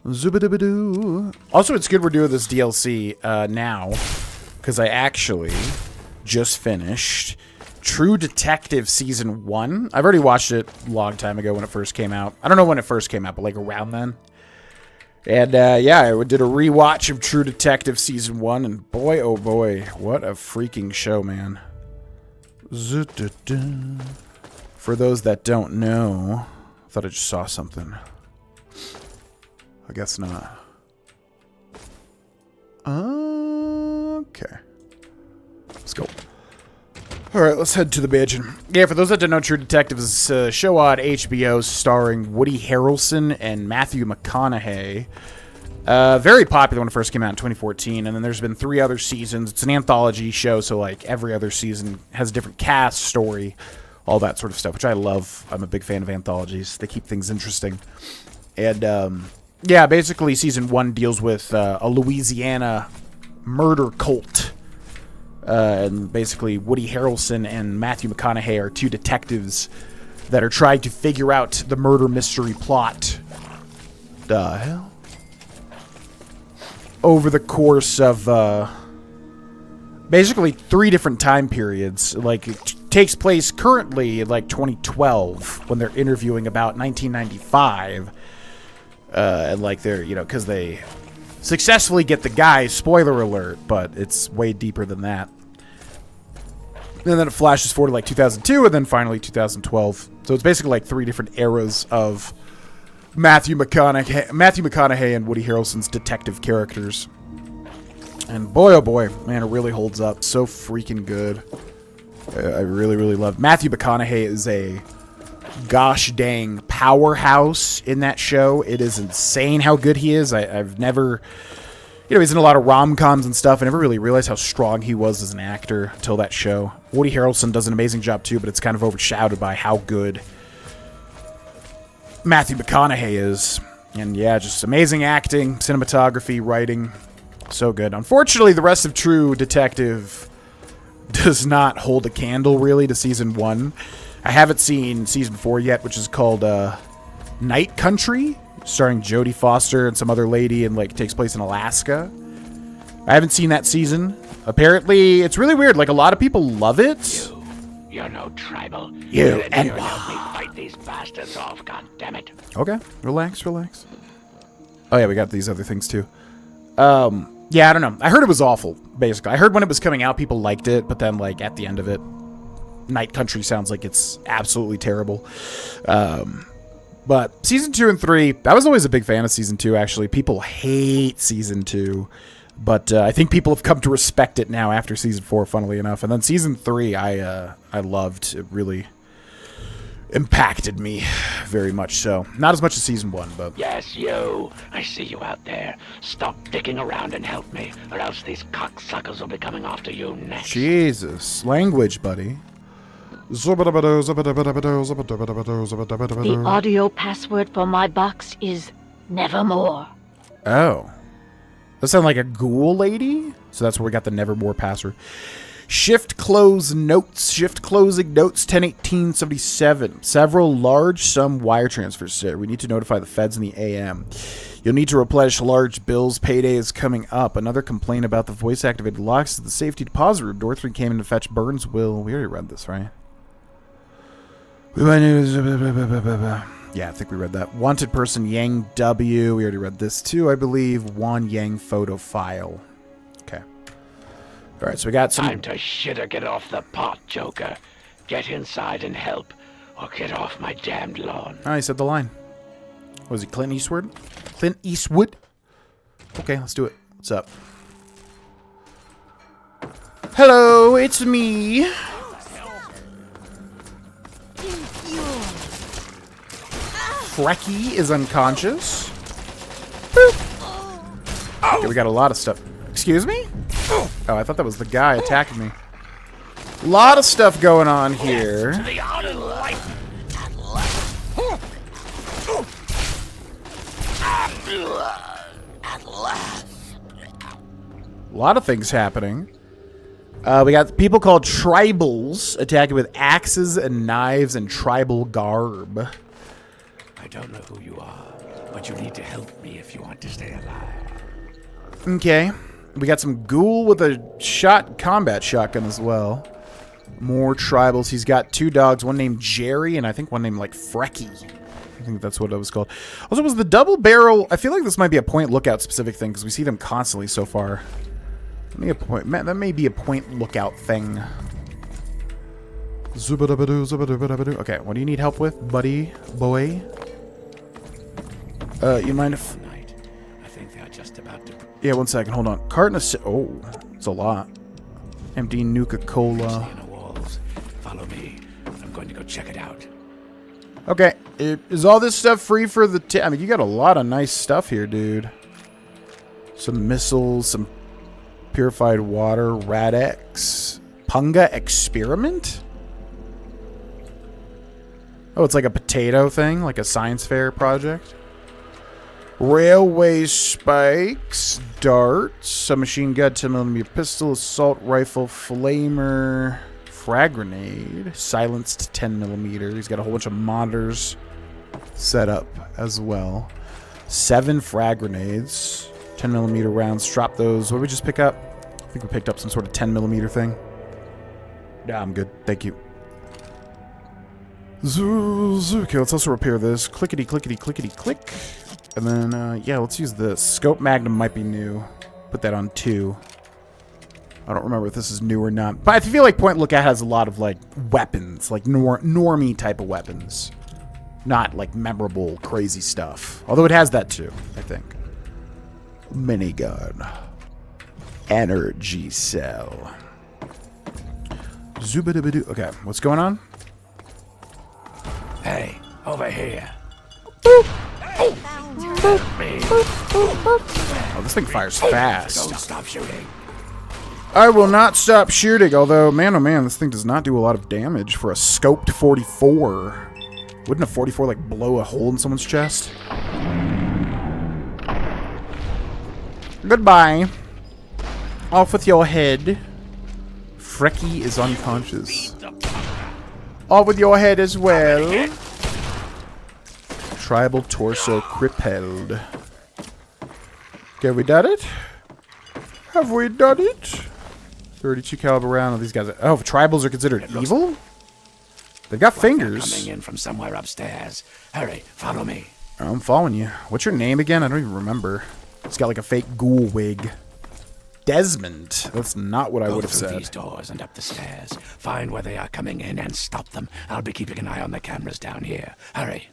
Zoobidibidoo. Also, it's good we're doing this DLC now, because I actually just finished True Detective Season 1. I've already watched it a long time ago when it first came out. I don't know when it first came out, but like around then. And yeah, I did a rewatch of True Detective Season 1, and boy, oh boy, what a freaking show, man. For those that don't know, I thought I just saw something. I guess not. Okay. Let's go. Alright, let's head to the mansion. Yeah, for those that don't know, True Detective is a show on HBO starring Woody Harrelson and Matthew McConaughey. Very popular when it first came out in 2014, and then there's been 3 other seasons. It's an anthology show, so like every other season has a different cast, story, all that sort of stuff, which I love. I'm a big fan of anthologies. They keep things interesting. And yeah, basically season 1 deals with a Louisiana murder cult. And basically, Woody Harrelson and Matthew McConaughey are 2 detectives that are trying to figure out the murder mystery plot. The hell? Over the course of, basically 3 different time periods. Like, it takes place currently in, like, 2012, when they're interviewing about 1995. And, like, they're, you know, because they successfully get the guy, spoiler alert, but it's way deeper than that. And then it flashes forward to like 2002, and then finally 2012. So it's basically like 3 different eras of Matthew McConaughey and Woody Harrelson's detective characters. And boy, oh boy, man, it really holds up. So freaking good. I really, really love. Matthew McConaughey is a gosh dang powerhouse in that show. It is insane how good he is. I've never... You know, he's in a lot of rom-coms and stuff. I never really realized how strong he was as an actor until that show. Woody Harrelson does an amazing job too, but it's kind of overshadowed by how good Matthew McConaughey is. And yeah, just amazing acting, cinematography, writing. So good. Unfortunately, the rest of True Detective does not hold a candle, really, to Season 1. I haven't seen Season 4 yet, which is called Night Country, starring Jodie Foster and some other lady, and like takes place in Alaska. I haven't seen that season. Apparently, it's really weird. Like, a lot of people love it. You're no tribal. You and help me fight these bastards off, goddammit. Okay, relax. Oh yeah, we got these other things too. Yeah, I don't know. I heard it was awful, basically. I heard when it was coming out, people liked it, but then like at the end of it, Night Country sounds like it's absolutely terrible. But Season 2 and 3, I was always a big fan of Season 2, actually. People hate Season 2, but I think people have come to respect it now after Season 4, funnily enough. And then Season 3, I loved. It really impacted me very much so. Not as much as Season 1, but... Yes, you. I see you out there. Stop dicking around and help me, or else these cocksuckers will be coming after you next. Jesus. Language, buddy. The audio password for my box is Nevermore. Oh. That sounds like a ghoul lady? So that's where we got the Nevermore password. Shift close notes. Shift closing notes 10/18/77. Several large sum wire transfers, sir. We need to notify the feds in the AM. You'll need to replenish large bills. Payday is coming up. Another complaint about the voice-activated locks at the safety deposit room. Door 3 came in to fetch Burns' will. We already read this, right? Yeah, I think we read that. Wanted person Yang W. We already read this too, I believe. Wan Yang photo file. Okay. All right, so we got some... Time to shit or get off the pot, Joker. Get inside and help, or get off my damned lawn. Oh, he said the line. Was it Clint Eastwood? Clint Eastwood? Okay, let's do it. What's up? Hello, it's me. Frecky is unconscious. Boop. Okay, we got a lot of stuff. Excuse me? Oh, I thought that was the guy attacking me. A lot of stuff going on here. A lot of things happening. We got people called tribals attacking with axes and knives and tribal garb. I don't know who you are, but you need to help me if you want to stay alive. Okay. We got some ghoul with a combat shotgun as well. More tribals. He's got 2 dogs, one named Jerry and I think one named like Frecky. I think that's what it was called. Also, was the double barrel... I feel like this might be a point lookout specific thing because we see them constantly so far. That may be a point lookout thing. Okay, what do you need help with, buddy? Boy? You mind if... I think they are just about to... Yeah, 1 second. Hold on. Carton of... Oh, it's a lot. Empty Nuka-Cola. walls. Follow me. I'm going to go check it out. Okay. Is all this stuff free for the... I mean, you got a lot of nice stuff here, dude. Some missiles, some purified water, Radex, Punga Experiment? Oh, it's like a potato thing, like a science fair project. Railway spikes, darts, a machine gun, 10mm pistol, assault rifle, flamer, frag grenade, silenced 10mm. He's got a whole bunch of monitors set up as well. 7 frag grenades, 10mm rounds. Drop those. What did we just pick up? I think we picked up some sort of 10mm thing. Yeah, I'm good. Thank you. Okay, let's also repair this. Clickety, clickety, clickety, click. And then, yeah, let's use this. Scope Magnum might be new. Put that on 2. I don't remember if this is new or not. But I feel like Point Lookout has a lot of, like, weapons. Like, normie type of weapons. Not, like, memorable, crazy stuff. Although it has that, too, I think. Minigun. Energy cell. Zoobidibidoo. Okay, what's going on? Hey, over here. Oh, this thing fires fast. Don't stop shooting. I will not stop shooting, although, man, oh man, this thing does not do a lot of damage for a scoped 44. Wouldn't a 44, like, blow a hole in someone's chest? Goodbye. Off with your head. Frecky is unconscious. Off with your head as well. Tribal torso crippled. Okay, we done it? Have we done it? 32 caliber round. Oh, these guys. Oh, tribals are considered evil? They've got fingers. Coming in from somewhere upstairs. Hurry, follow me. I'm following you. What's your name again? I don't even remember. It's got like a fake ghoul wig. Desmond. That's not what I would have Go through said. these doors and up the stairs. Find where they are coming in and stop them. I'll be keeping an eye on the cameras down here. Hurry.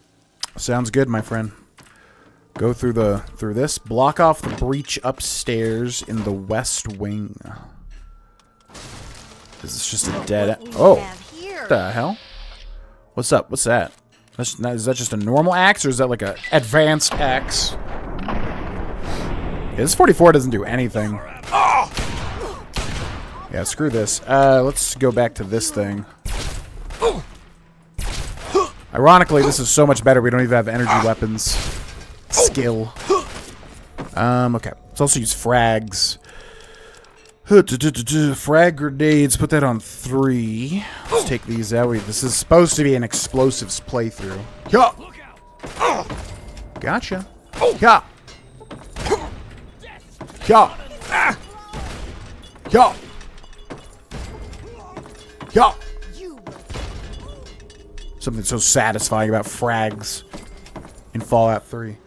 Sounds good, my friend. Go through this. Block off the breach upstairs in the west wing. This is just a dead end. Oh, what the hell? What's up? What's that? Is that just a normal axe or is that like a advanced axe? Yeah, this 44 doesn't do anything. Yeah, screw this. Let's go back to this thing. Ironically, this is so much better. We don't even have energy weapons. Skill. Okay. Let's also use frags. Frag grenades, put that on 3. Let's take these out. This is supposed to be an explosives playthrough. Yeah. Gotcha. Yeah. Yeah. Yeah. Yeah. Something so satisfying about frags in Fallout 3.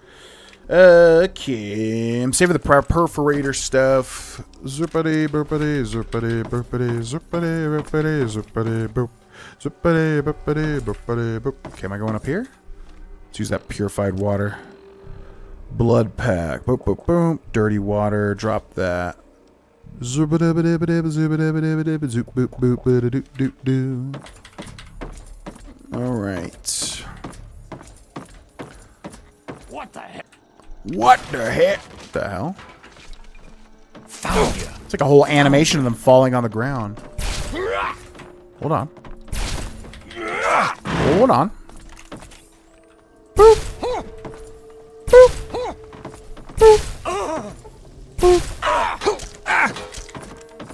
Okay, I'm saving the perforator stuff. Zoopity, boopity, zoopity, boopity, zoopity, boopity, zoopity, boop. Zoopity, boopity, boopity, boop. Okay, am I going up here? Let's use that purified water. Blood pack. Boop, boop, boop. Dirty water. Drop that. Zoopity, boopity, zoopity, boopity, zoop, boop, boop, boop, doop, doop. Alright. What the heck? What the heck? What the hell? Found you. It's like a whole animation of them falling on the ground. Hold on. Hold on. Boop. Boop. Boop. Boop.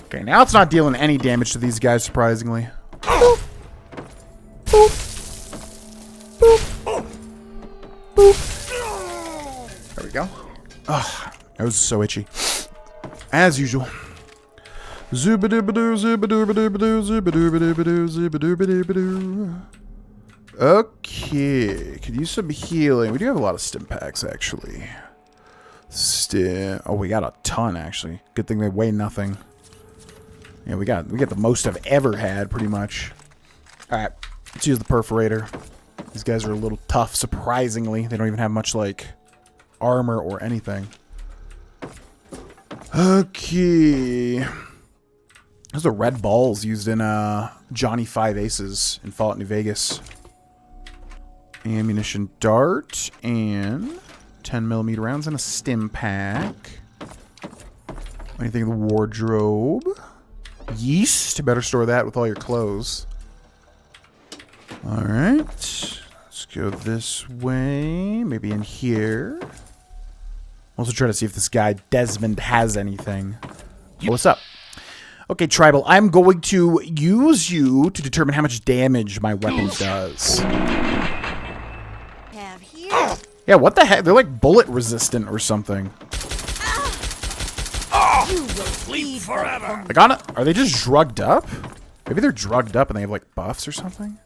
Okay, now it's not dealing any damage to these guys, surprisingly. Boop. Boop. Boop. Boop. There we go. Ugh, that was so itchy. As usual. Zoobadoo-badoo, zoobadoo-badoo-badoo, zoobadoo-badoo-badoo, zoobadoo-badoo-badoo. Okay, could use some healing. We do have a lot of stim packs, actually. Oh, we got a ton, actually. Good thing they weigh nothing. Yeah, we got the most I've ever had, pretty much. All right, let's use the perforator. These guys are a little tough, surprisingly. They don't even have much, like, armor or anything. Okay. Those are red balls used in Johnny 5 Aces in Fallout New Vegas. Ammunition dart and 10mm rounds and a stim pack. Anything in the wardrobe? Yeast. Better store that with all your clothes. Alright. Let's go this way. Maybe in here. Also try to see if this guy Desmond has anything. Oh, what's up? Okay, Tribal, I'm going to use you to determine how much damage my weapon does. Have here. Yeah, what the heck? They're like bullet resistant or something. Sleep forever. Like, are they just drugged up? Maybe they're drugged up and they have like buffs or something.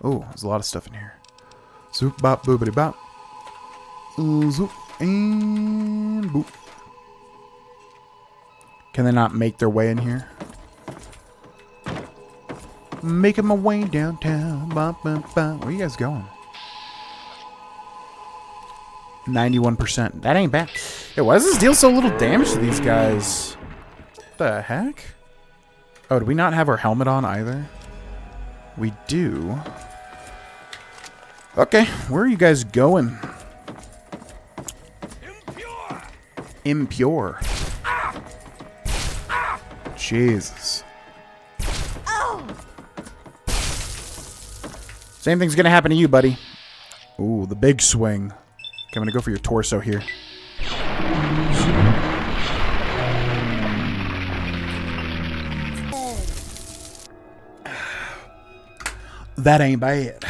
Oh, there's a lot of stuff in here. Zoop bop boobity bop. Zoop and boop. Can they not make their way in here? Making my way downtown. Bop, bop, bop. Where are you guys going? 91%. That ain't bad. Hey, why does this deal so little damage to these guys? What the heck? Oh, do we not have our helmet on either? We do. Okay, where are you guys going? Impure. Jesus. Same thing's gonna happen to you, buddy. Ooh, the big swing. Okay, I'm gonna go for your torso here. That ain't bad.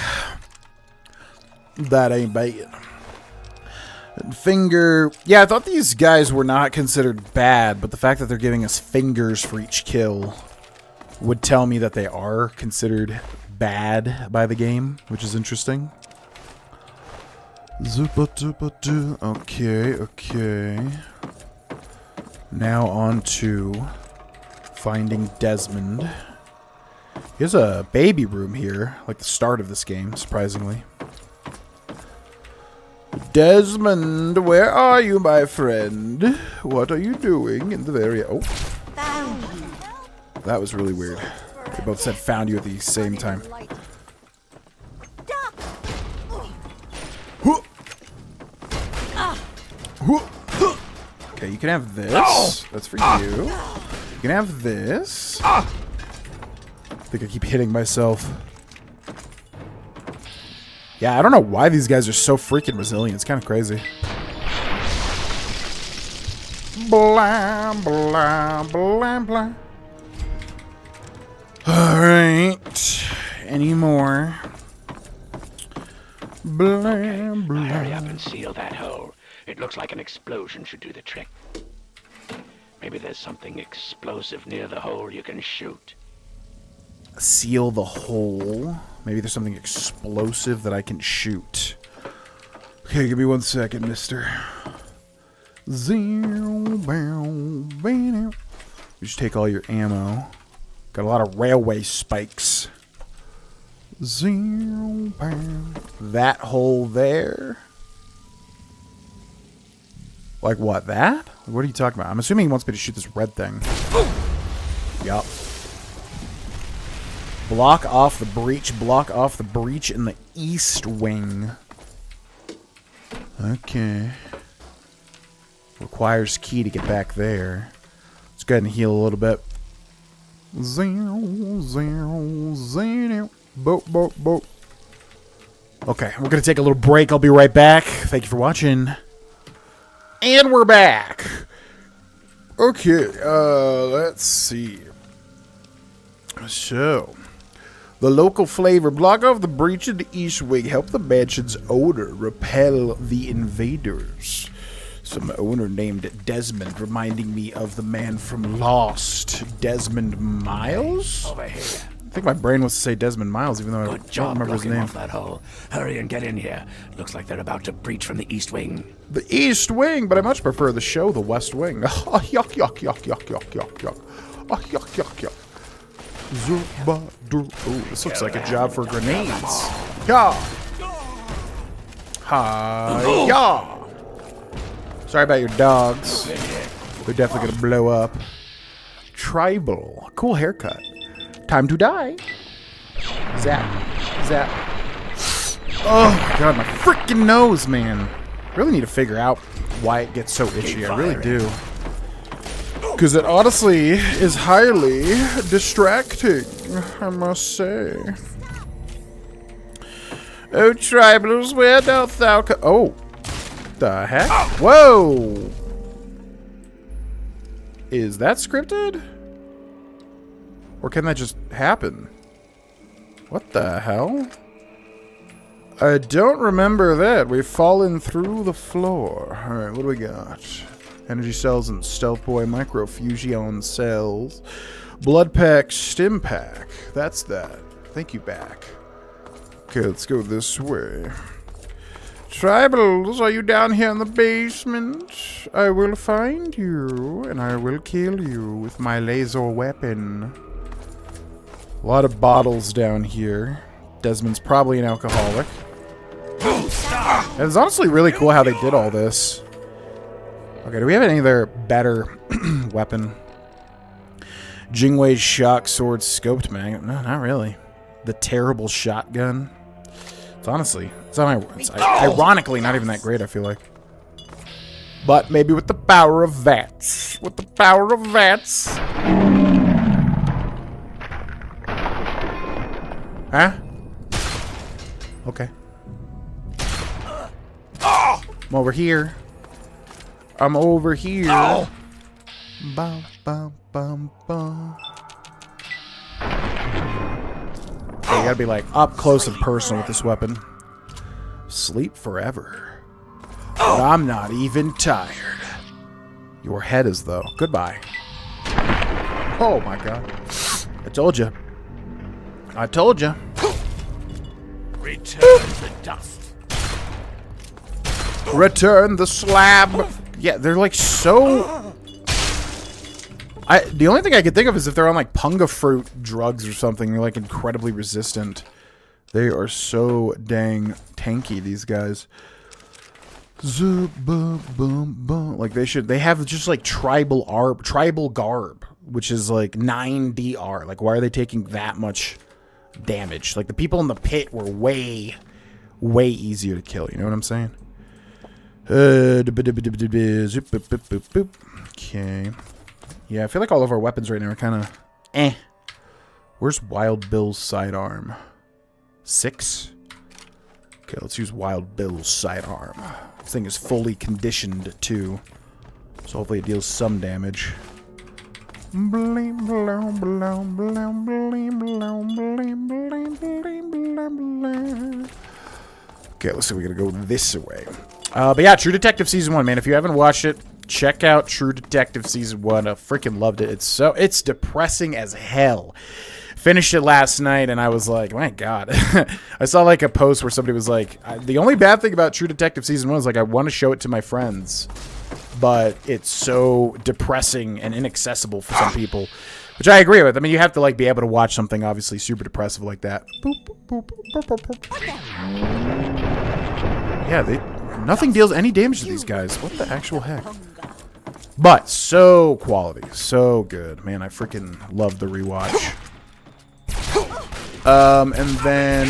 That ain't bad. Finger. Yeah, I thought these guys were not considered bad, but the fact that they're giving us fingers for each kill would tell me that they are considered bad by the game, which is interesting. Okay, okay. Now on to finding Desmond. He has a baby room here, like the start of this game, surprisingly. Desmond, where are you, my friend? What are you doing in the very... Oh. That was really weird. They both said found you at the same time. Okay, you can have this. That's for you. You can have this. I think I keep hitting myself. Yeah, I don't know why these guys are so freaking resilient. It's kind of crazy. Blah, blah, blah, blah. Alright. Any more? Blah, blah. Hurry up and seal that hole. It looks like an explosion should do the trick. Maybe there's something explosive near the hole you can shoot. Seal the hole. Maybe there's something explosive that I can shoot. Okay, give me 1 second, mister. Zero, bow, bow. You just take all your ammo. Got a lot of railway spikes. Zero, bow. That hole there. Like what, that? What are you talking about? I'm assuming he wants me to shoot this red thing. Yup. Block off the breach. Block off the breach in the east wing. Okay. Requires key to get back there. Let's go ahead and heal a little bit. Zero, zero, zero. Boop, boop, boop. Okay, we're going to take a little break. I'll be right back. Thank you for watching. And we're back. Okay, let's see. So, the local flavor. Block off the breach in the east wing. Help the mansion's owner repel the invaders. Some owner named Desmond, reminding me of the man from Lost. Desmond Miles? Over here. I think my brain wants to say Desmond Miles, even though I Good don't job remember his blocking name. off that hole. Hurry and get in here. Looks like they're about to breach from the east wing. The East Wing, but I much prefer the show, The West Wing. Oh, yuck, yuck, yuck, yuck, yuck, yuck, yuck. Oh, yuck, yuck, yuck. Oh, this looks like a job for grenades. Yeah. Hi, yeah. Sorry about your dogs. They're definitely gonna blow up. Tribal. Cool haircut. Time to die. Zap. Zap. Oh my god, my freaking nose, man. Really need to figure out why it gets so itchy. I really do. Because it honestly is highly distracting, I must say. Oh, tribals, where doth thou co— oh. The heck? Whoa! Is that scripted? Or can that just happen? What the hell? I don't remember that. We've fallen through the floor. Alright, what do we got? Energy cells and stealth boy microfusion cells. Blood pack, stim pack. That's that. Thank you, back. Okay, let's go this way. Tribals, are you down here in the basement? I will find you, and I will kill you with my laser weapon. A lot of bottles down here. Desmond's probably an alcoholic. And it's honestly really cool how they did all this. Okay, do we have any other better weapon? Jingwei's shock sword scoped magnet. No, not really. The terrible shotgun. It's honestly, it's ironically not even that great, I feel like. But maybe with the power of VATS. With the power of VATS. Huh? Okay. I'm over here. I'm over here. Oh. Bum, bum, bum, bum. Okay, you gotta be like up close and personal with this weapon. Sleep forever. But I'm not even tired. Your head is though. Goodbye. Oh my god. I told you. I told you. Return the dust. Return the slab. Yeah, they're like so... the only thing I could think of is if they're on like punga fruit drugs or something. They're like incredibly resistant. They are so dang tanky, these guys. Like they have just like tribal garb, which is like 9 DR. Like, why are they taking that much damage? Like, the people in the pit were way easier to kill. You know what I'm saying? Okay. Yeah, I feel like all of our weapons right now are kind of eh. Where's Wild Bill's sidearm? 6? Okay, let's use Wild Bill's sidearm. This thing is fully conditioned too. So hopefully it deals some damage. Okay, let's see. We're gonna go this way. But yeah, True Detective Season 1, man. If you haven't watched it, check out True Detective Season 1. I freaking loved it. It's depressing as hell. Finished it last night, and I was like, my God. I saw like a post where somebody was like, the only bad thing about True Detective Season 1 is like I want to show it to my friends, but it's so depressing and inaccessible for some people, which I agree with. I mean, you have to like be able to watch something obviously super depressive like that. Boop, boop, boop, boop, boop, boop. Yeah, nothing deals any damage to these guys. What the actual heck? But so quality, so good, man. I freaking love the rewatch. And then,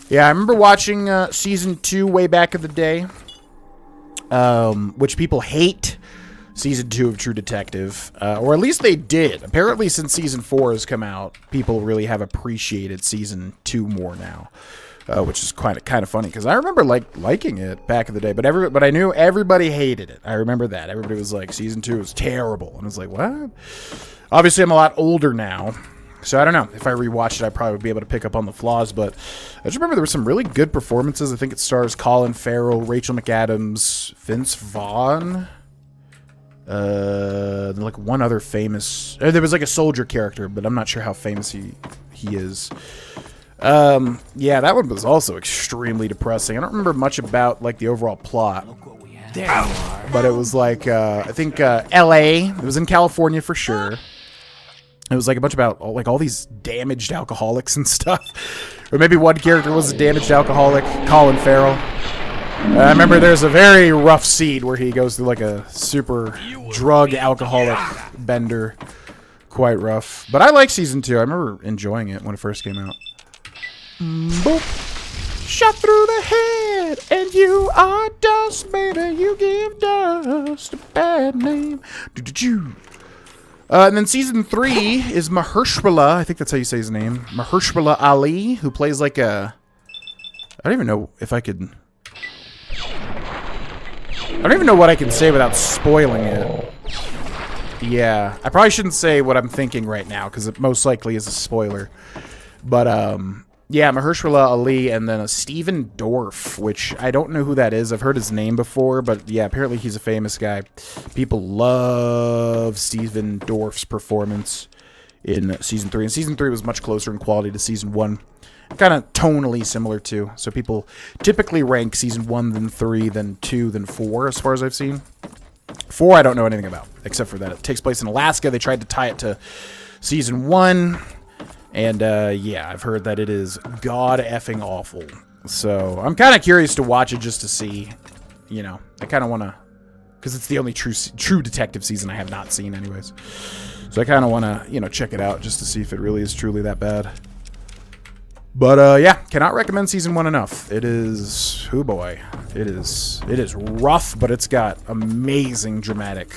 yeah, I remember watching Season 2 way back in the day, which people hate Season 2 of True Detective, or at least they did. Apparently, since Season 4 has come out, people really have appreciated Season 2 more now, which is kind of funny, because I remember liking it back in the day, but I knew everybody hated it. I remember that. Everybody was like, Season 2 is terrible, and I was like, what? Obviously, I'm a lot older now, so I don't know. If I rewatched it, I probably would be able to pick up on the flaws, but I just remember there were some really good performances. I think it stars Colin Farrell, Rachel McAdams, Vince Vaughn, like one other famous... there was like a soldier character, but I'm not sure how famous he is. Yeah, that one was also extremely depressing. I don't remember much about like the overall plot. There you are. But it was like, I think L.A. It was in California for sure. It was like a bunch about like all these damaged alcoholics and stuff. Or maybe one character was a damaged alcoholic, Colin Farrell. I remember there's a very rough scene where he goes through like a super drug alcoholic bender. Quite rough. But I like Season 2. I remember enjoying it when it first came out. Boop. Shot through the head, and you are dust, baby. You give dust a bad name. And then Season 3 is Mahershala. I think that's how you say his name. Mahershala Ali, who plays like a... I don't even know if I could... I don't even know what I can say without spoiling it. Yeah, I probably shouldn't say what I'm thinking right now, because it most likely is a spoiler. But, yeah, Mahershala Ali, and then a Steven Dorff, which I don't know who that is. I've heard his name before, but yeah, apparently he's a famous guy. People love Steven Dorff's performance in Season 3. And Season 3 was much closer in quality to Season 1. Kind of tonally similar, too. So people typically rank Season 1, then 3, then 2, then 4, as far as I've seen. 4 I don't know anything about, except for that it takes place in Alaska. They tried to tie it to Season 1. And, yeah, I've heard that it is god-effing awful. So, I'm kind of curious to watch it just to see, you know. I kind of want to, because it's the only true detective season I have not seen anyways. So, I kind of want to, you know, check it out just to see if it really is truly that bad. But, yeah, cannot recommend Season 1 enough. It is, oh boy, it is rough, but it's got amazing dramatic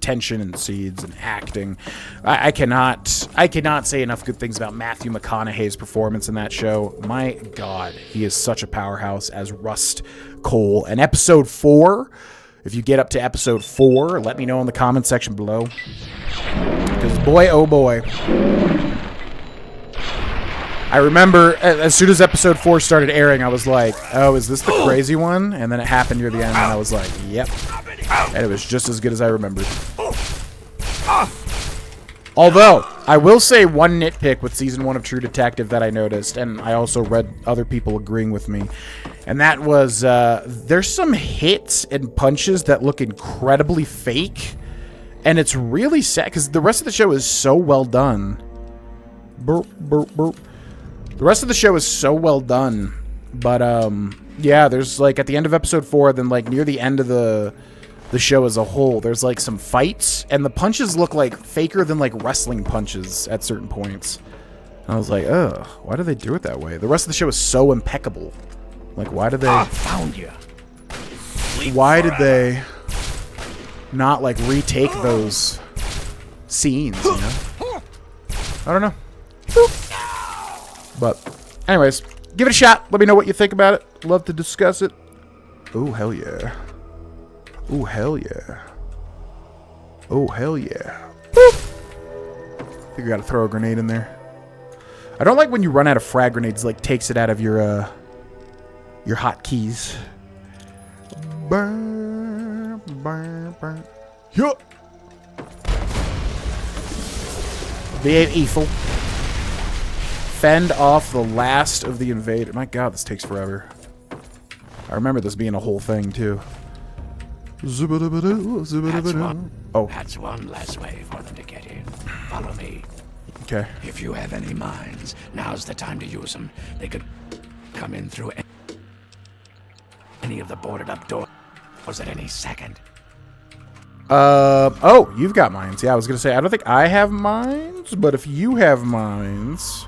tension and scenes and acting. I cannot say enough good things about Matthew McConaughey's performance in that show. My God, he is such a powerhouse as Rust Cole. And episode 4, if you get up to episode 4, let me know in the comment section below. Because boy, oh boy. I remember as soon as episode 4 started airing, I was like, oh, is this the crazy one? And then it happened near the end, and I was like, yep. And it was just as good as I remembered. Although, I will say one nitpick with Season 1 of True Detective that I noticed, and I also read other people agreeing with me, and that was, there's some hits and punches that look incredibly fake, and it's really sad, because the rest of the show is so well done. Burp, burp, burp. The rest of the show is so well done, but, yeah, there's, like, at the end of episode 4, then, like, near the end of the show as a whole, there's, like, some fights, and the punches look, like, faker than, like, wrestling punches at certain points. And I was like, ugh, why do they do it that way? The rest of the show is so impeccable. Like, why did they... I found you. Why did they not, like, retake those scenes, you know? I don't know. But, anyways, give it a shot. Let me know what you think about it. Love to discuss it. Oh, hell yeah. Oh, hell yeah. Oh, hell yeah. Boop. I think I gotta throw a grenade in there. I don't like when you run out of frag grenades, like, takes it out of your hotkeys. Burn, burn, burn. Yup. V8 Eiffel. Fend off the last of the invader. My god, this takes forever. I remember this being a whole thing, too. That's one less way for them to get in. Follow me. Okay. If you have any mines, now's the time to use them. They could come in through any of the boarded up doors at any second. Oh, you've got mines. Yeah, I was gonna say, I don't think I have mines, but if you have mines,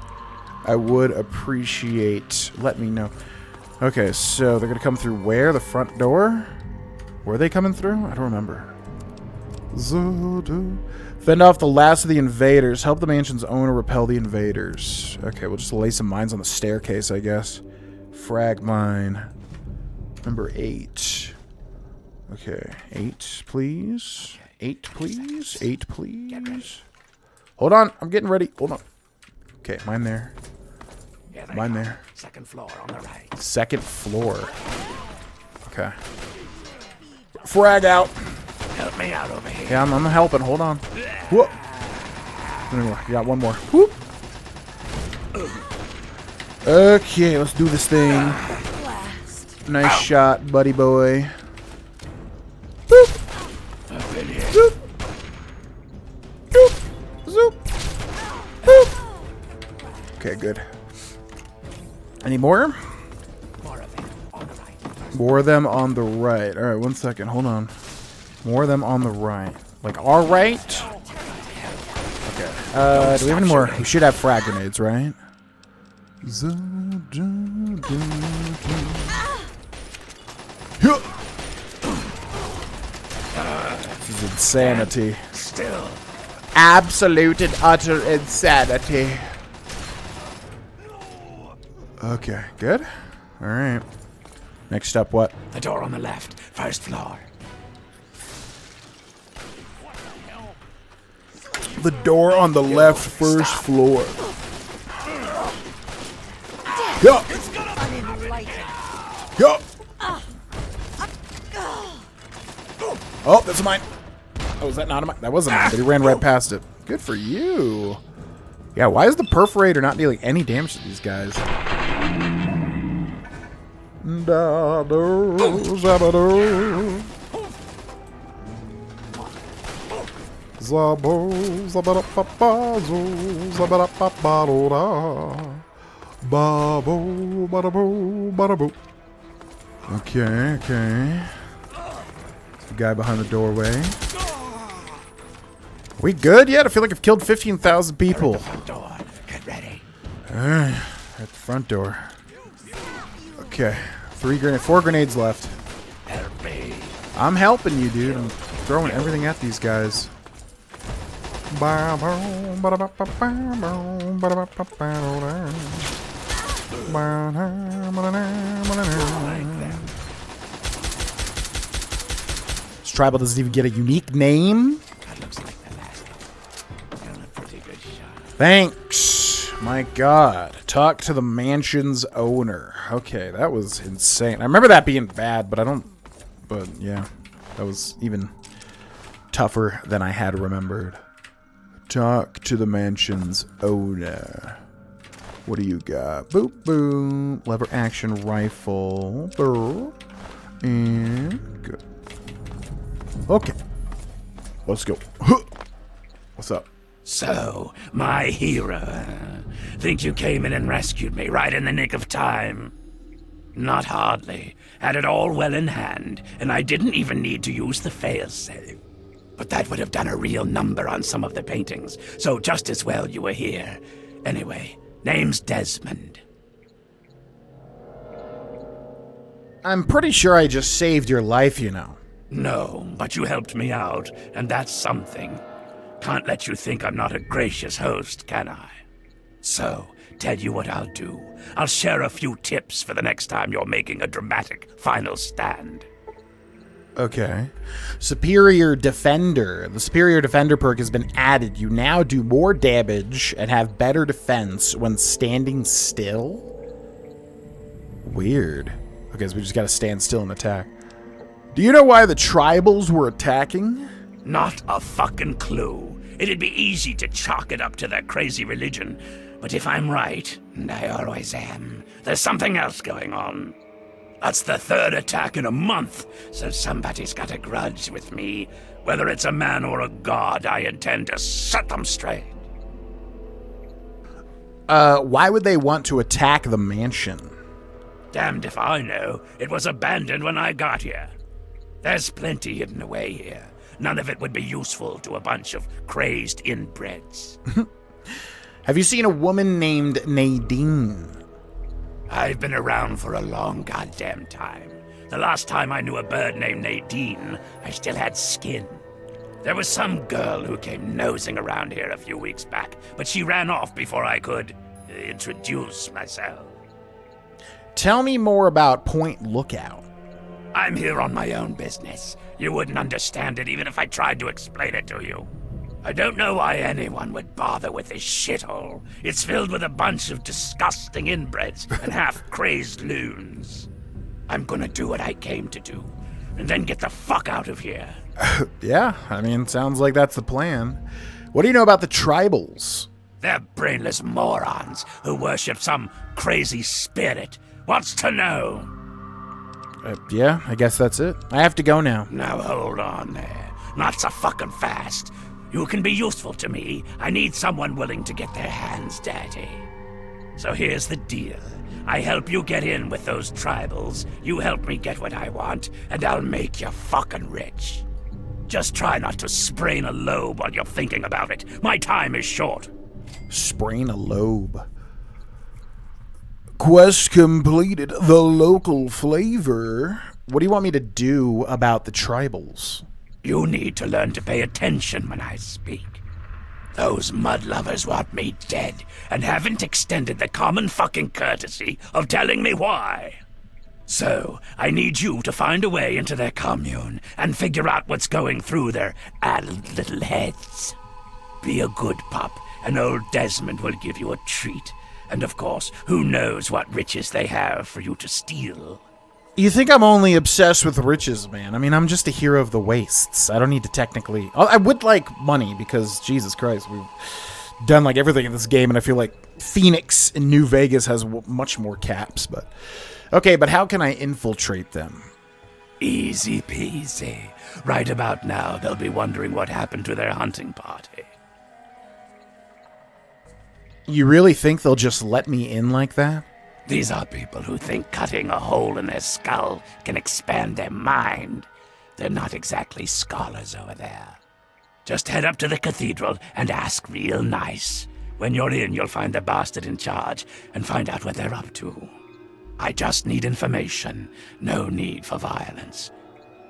I would appreciate, let me know. Okay, so they're gonna come through where? The front door? Were they coming through? I don't remember. Fend off the last of the invaders. Help the mansion's owner repel the invaders. Okay, we'll just lay some mines on the staircase, I guess. Frag mine. Number 8. Okay, 8, please. 8, please. 8, please. Hold on, I'm getting ready. Hold on. Okay, mine there. Mine there. Second floor on the right. Second floor. Okay. Frag out. Help me out over here. Yeah, I'm helping. Hold on. Whoop. Anyway, you got one more. Whoop. Okay, let's do this thing. Nice shot, buddy boy. Boop. Up in here. Zoop. Zoop. Zoop. Boop. Okay, good. Any more? More of them on the right. More of them on the right. All right, one second. Hold on. More of them on the right. Like our right? Okay. Do we have any more? We should have frag grenades, right? This is insanity. Still. Absolute and utter insanity. Okay, good. All right. Next up, what? The door on the left. First floor. The door on the left, first floor. Yo! Yo! Oh, that's mine. Oh, is that not mine? That wasn't mine, but he ran right past it. Good for you. Yeah, why is the perforator not dealing any damage to these guys? Okay, okay. The guy behind the doorway. We good yet? I feel like I've killed 15,000 people. Door. Get ready. At the front door. Okay. 4 grenades left. Help me. I'm helping you, dude. I'm throwing everything at these guys. This tribal doesn't even get a unique name. That looks like the last one. You're a pretty good shot. Thanks. My God. Talk to the mansion's owner. Okay, that was insane. I remember that being bad, but I don't... But, yeah. That was even tougher than I had remembered. Talk to the mansion's owner. What do you got? Boop, boop. Lever action rifle. Boop. And good. Okay. Let's go. What's up? So, my hero. Think you came in and rescued me right in the nick of time? Not hardly. Had it all well in hand, and I didn't even need to use the failsafe. But that would have done a real number on some of the paintings, so just as well you were here. Anyway, name's Desmond. I'm pretty sure I just saved your life, you know. No, but you helped me out, and that's something. Can't let you think I'm not a gracious host, can I? So, Tell you what I'll do. I'll share a few tips for the next time you're making a dramatic final stand. Okay. Superior Defender. The Superior Defender perk has been added. You now do more damage and have better defense when standing still? Weird. Okay, so we just gotta stand still and attack. Do you know why the tribals were attacking? Not a fucking clue. It'd be easy to chalk it up to their crazy religion. But if I'm right, and I always am, there's something else going on. That's the third attack in a month, so somebody's got a grudge with me. Whether it's a man or a god, I intend to set them straight. Why would they want to attack the mansion? Damned if I know. It was abandoned when I got here. There's plenty hidden away here. None of it would be useful to a bunch of crazed inbreds. Have you seen a woman named Nadine? I've been around for a long goddamn time. The last time I knew a bird named Nadine, I still had skin. There was some girl who came nosing around here a few weeks back, but she ran off before I could introduce myself. Tell me more about Point Lookout. I'm here on my own business. You wouldn't understand it even if I tried to explain it to you. I don't know why anyone would bother with this shithole. It's filled with a bunch of disgusting inbreds and half-crazed loons. I'm gonna do what I came to do, and then get the fuck out of here. Yeah, I mean, sounds like that's the plan. What do you know about the tribals? They're brainless morons who worship some crazy spirit. What's to know? Yeah, I guess that's it. I have to go now. Now hold on there. Not so fucking fast. You can be useful to me. I need someone willing to get their hands dirty. So here's the deal. I help you get in with those tribals, you help me get what I want, and I'll make you fucking rich. Just try not to sprain a lobe while you're thinking about it. My time is short. Sprain a lobe. Quest completed. The local flavor. What do you want me to do about the tribals? You need to learn to pay attention when I speak. Those mud lovers want me dead and haven't extended the common fucking courtesy of telling me why. So, I need you to find a way into their commune and figure out what's going through their addled little heads. Be a good pup, and old Desmond will give you a treat. And of course, who knows what riches they have for you to steal. You think I'm only obsessed with riches, man? I mean, I'm just a hero of the wastes. I don't need to technically... I would like money because, Jesus Christ, we've done like everything in this game, and I feel like Phoenix in New Vegas has much more caps, but... Okay, but how can I infiltrate them? Easy peasy. Right about now, they'll be wondering what happened to their hunting party. You really think they'll just let me in like that? These are people who think cutting a hole in their skull can expand their mind. They're not exactly scholars over there. Just head up to the cathedral and ask real nice. When you're in, you'll find the bastard in charge and find out what they're up to. I just need information. No need for violence.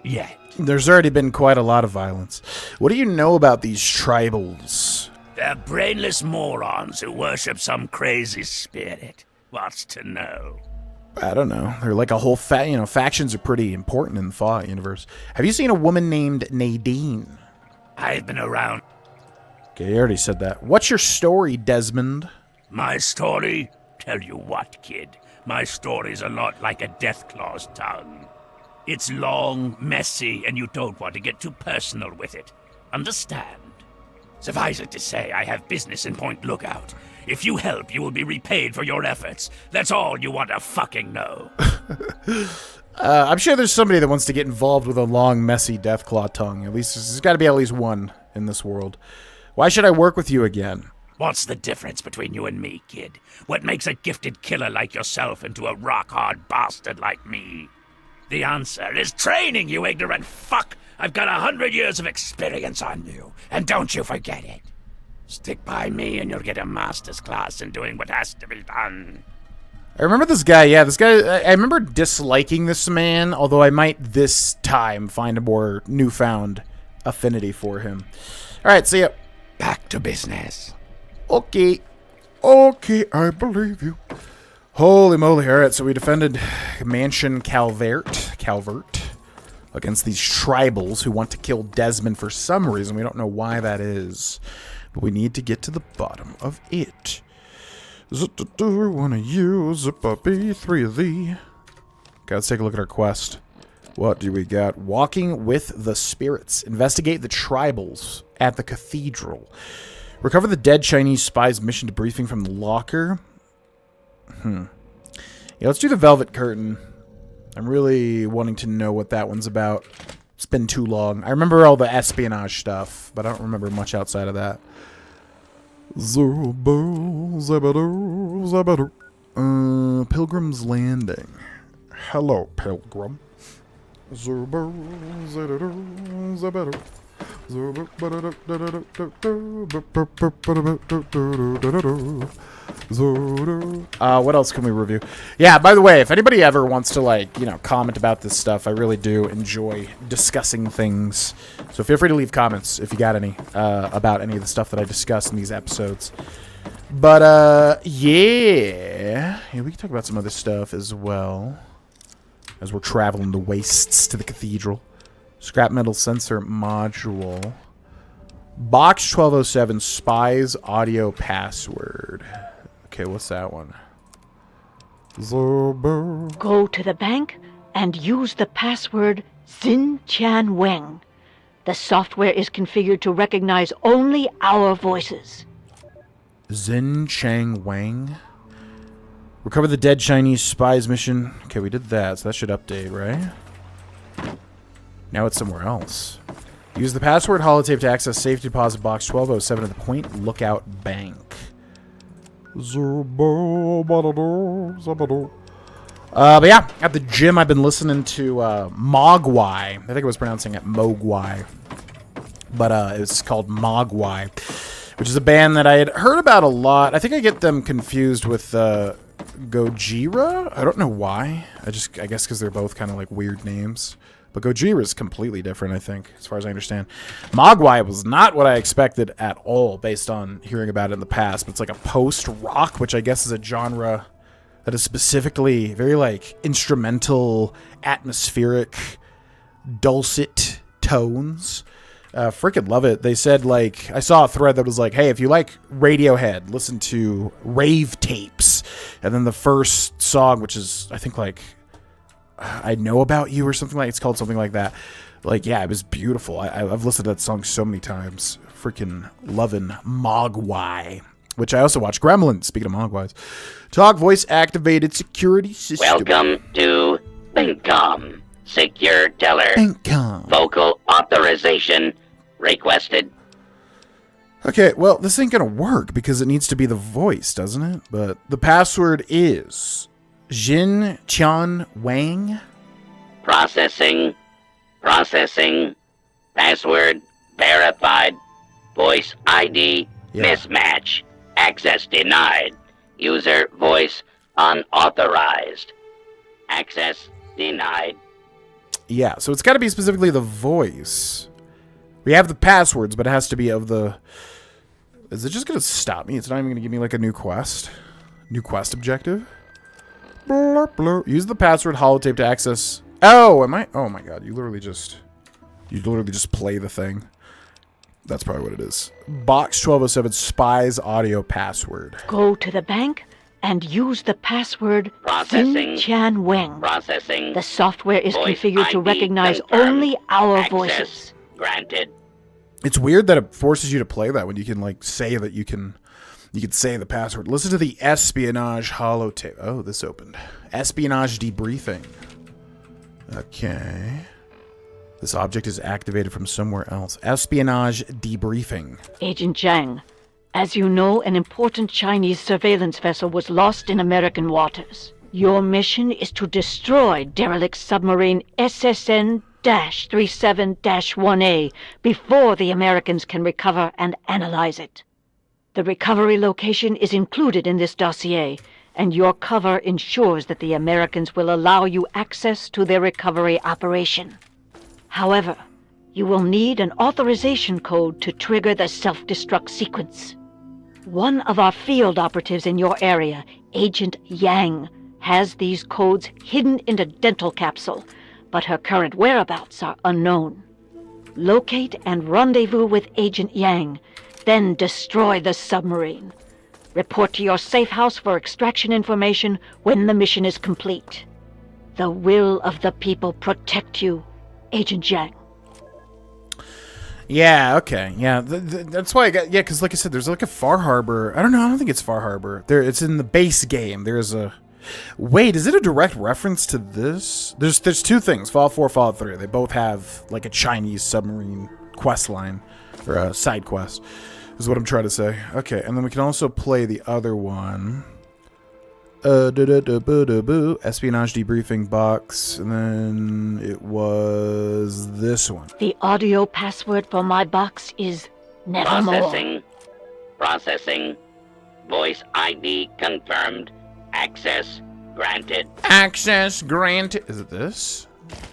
Yet. There's already been quite a lot of violence. What do you know about these tribals? They're brainless morons who worship some crazy spirit. What's to know? I don't know. They're like a whole factions are pretty important in the Fallout universe. Have you seen a woman named Nadine? I've been around. Okay, I already said that. What's your story, Desmond? My story? Tell you what, kid. My story's a lot like a Deathclaw's tongue. It's long, messy, and you don't want to get too personal with it. Understand? Suffice it to say, I have business in Point Lookout. If you help, you will be repaid for your efforts. That's all you want to fucking know. I'm sure there's somebody that wants to get involved with a long, messy Deathclaw tongue. At least there's got to be at least one in this world. Why should I work with you again? What's the difference between you and me, kid? What makes a gifted killer like yourself into a rock-hard bastard like me? The answer is training, you ignorant fuck! I've got 100 years of experience on you, and don't you forget it. Stick by me and you'll get a master's class in doing what has to be done. I remember this guy, I remember disliking this man, although I might this time find a more newfound affinity for him. Alright, see ya. Back to business. Okay. Okay, I believe you. Holy moly. All right, so we defended Mansion Calvert against these tribals who want to kill Desmond for some reason. We don't know why that is, but we need to get to the bottom of it. Want to use a puppy, 3 of thee. Okay, let's take a look at our quest. What do we got? Walking with the spirits. Investigate the tribals at the cathedral. Recover the dead Chinese spy's mission debriefing from the locker. Yeah, let's do the Velvet Curtain. I'm really wanting to know what that one's about. It's been too long. I remember all the espionage stuff, but I don't remember much outside of that. Pilgrim's Landing. Hello, Pilgrim. What else can we review? Yeah, by the way, if anybody ever wants to, like, you know, comment about this stuff, I really do enjoy discussing things. So feel free to leave comments if you got any about any of the stuff that I discussed in these episodes. But yeah, we can talk about some other stuff as well as we're traveling the wastes to the cathedral. Scrap metal sensor module. Box 1207 spies audio password. Okay, what's that one? Go to the bank and use the password Xin Chan Weng. The software is configured to recognize only our voices. Xin Chang Wang. Recover the dead Chinese spies mission. Okay, we did that, so that should update, right? Now it's somewhere else. Use the password holotape to access safety deposit box 1207 at the Point Lookout Bank. But yeah, at the gym I've been listening to Mogwai. I think I was pronouncing it Mogwai. But it's called Mogwai, which is a band that I had heard about a lot. I think I get them confused with Gojira. I don't know why. I guess because they're both kind of like weird names. But Gojira is completely different, I think, as far as I understand. Mogwai was not what I expected at all, based on hearing about it in the past. But it's like a post-rock, which I guess is a genre that is specifically very, like, instrumental, atmospheric, dulcet tones. Freaking love it. They said, like, I saw a thread that was like, hey, if you like Radiohead, listen to Rave Tapes. And then the first song, which is, I think, like, I Know About You or something like, it's called something like that. Like, yeah, it was beautiful. I've listened to that song so many times. Freaking loving Mogwai. Which I also watched Gremlins, speaking of Mogwais. Talk voice activated security system. Welcome to Bincom. Secure teller. Bincom. Vocal authorization requested. Okay, well, this ain't gonna work because it needs to be the voice, doesn't it? But the password is Xin Chan Wang. Processing. Password verified. Voice ID mismatch. Access denied. User voice unauthorized. Access denied. Yeah, so it's got to be specifically the voice. We have the passwords, but it has to be of the... Is it just going to stop me? It's not even going to give me, like, a new quest? New quest objective? Blur, blur. Use the password holotape to access... Oh, am I... Oh, my God. You literally just play the thing. That's probably what it is. Box 1207 spies audio password. Go to the bank and use the password Processing. Xin Chan Weng. Processing. The software is Voice configured to ID recognize confirmed. only our Access voices. granted. It's weird that it forces you to play that when you can, like, say that you can say the password. Listen to the espionage holotape. Oh, this opened. Espionage debriefing. Okay. This object is activated from somewhere else. Espionage debriefing. Agent Zhang, as you know, an important Chinese surveillance vessel was lost in American waters. Your mission is to destroy derelict submarine SSN-37-1A before the Americans can recover and analyze it. The recovery location is included in this dossier, and your cover ensures that the Americans will allow you access to their recovery operation. However, you will need an authorization code to trigger the self-destruct sequence. One of our field operatives in your area, Agent Yang, has these codes hidden in a dental capsule, but her current whereabouts are unknown. Locate and rendezvous with Agent Yang, then destroy the submarine. Report to your safe house for extraction information when the mission is complete. The will of the people protect you, Agent Yang. Yeah, okay. Yeah, that's why I got... Yeah, because like I said, there's like a Far Harbor... I don't know, I don't think it's Far Harbor. It's in the base game. There's a... Wait, is it a direct reference to this? There's two things, Fallout 4, Fallout 3. They both have like a Chinese submarine quest line, or a side quest, is what I'm trying to say. Okay, and then we can also play the other one. Espionage debriefing box, and then it was this one. The audio password for my box is nevermore. Processing. Voice ID confirmed. Access granted. Access granted. Is it this?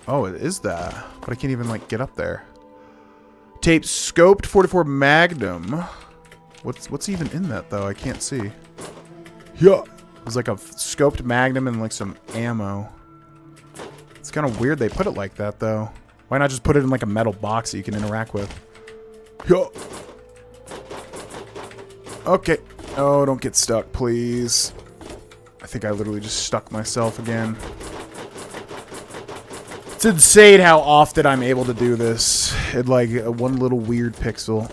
Oh, it is that. But I can't even, like, get up there. Tape scoped 44 Magnum. What's even in that, though? I can't see. Yeah. There's, like, a scoped Magnum and, like, some ammo. It's kind of weird they put it like that, though. Why not just put it in, like, a metal box that you can interact with? Yeah. Okay. Oh, don't get stuck, please. I think I literally just stuck myself again. It's insane how often I'm able to do this in like one little weird pixel.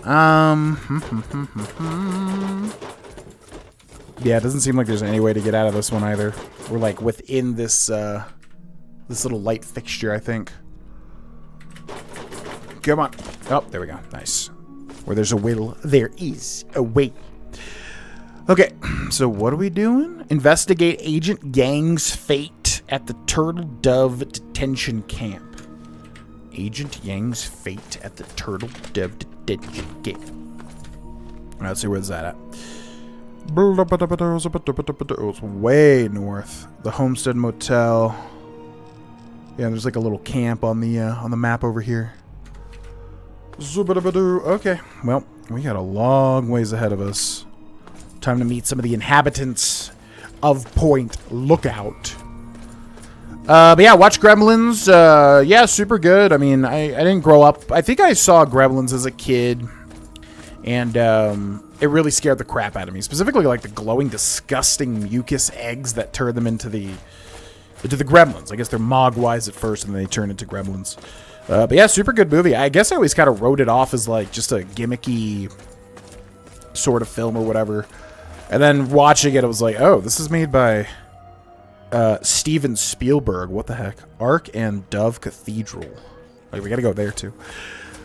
Yeah, it doesn't seem like there's any way to get out of this one either. We're like within this this little light fixture, I think. Come on. Oh, there we go. Nice. Where there's a will, there is a way. Okay, so what are we doing? Investigate Agent Yang's fate at the Turtle Dove detention camp. Agent Yang's fate at the Turtle Dove detention camp. Let's see where's that at. It's way north. The Homestead Motel. Yeah, there's like a little camp on the map over here. Okay, well, we got a long ways ahead of us. Time to meet some of the inhabitants of Point Lookout. But yeah, watch Gremlins. Yeah, super good. I mean, I didn't grow up. I think I saw Gremlins as a kid. And it really scared the crap out of me. Specifically, like the glowing, disgusting mucus eggs that turn them into the Gremlins. I guess they're Mogwais at first, and then they turn into Gremlins. But yeah, super good movie. I guess I always kind of wrote it off as like just a gimmicky sort of film or whatever. And then watching it, I was like, oh, this is made by Steven Spielberg. What the heck? Ark and Dove Cathedral. Like, we gotta go there, too.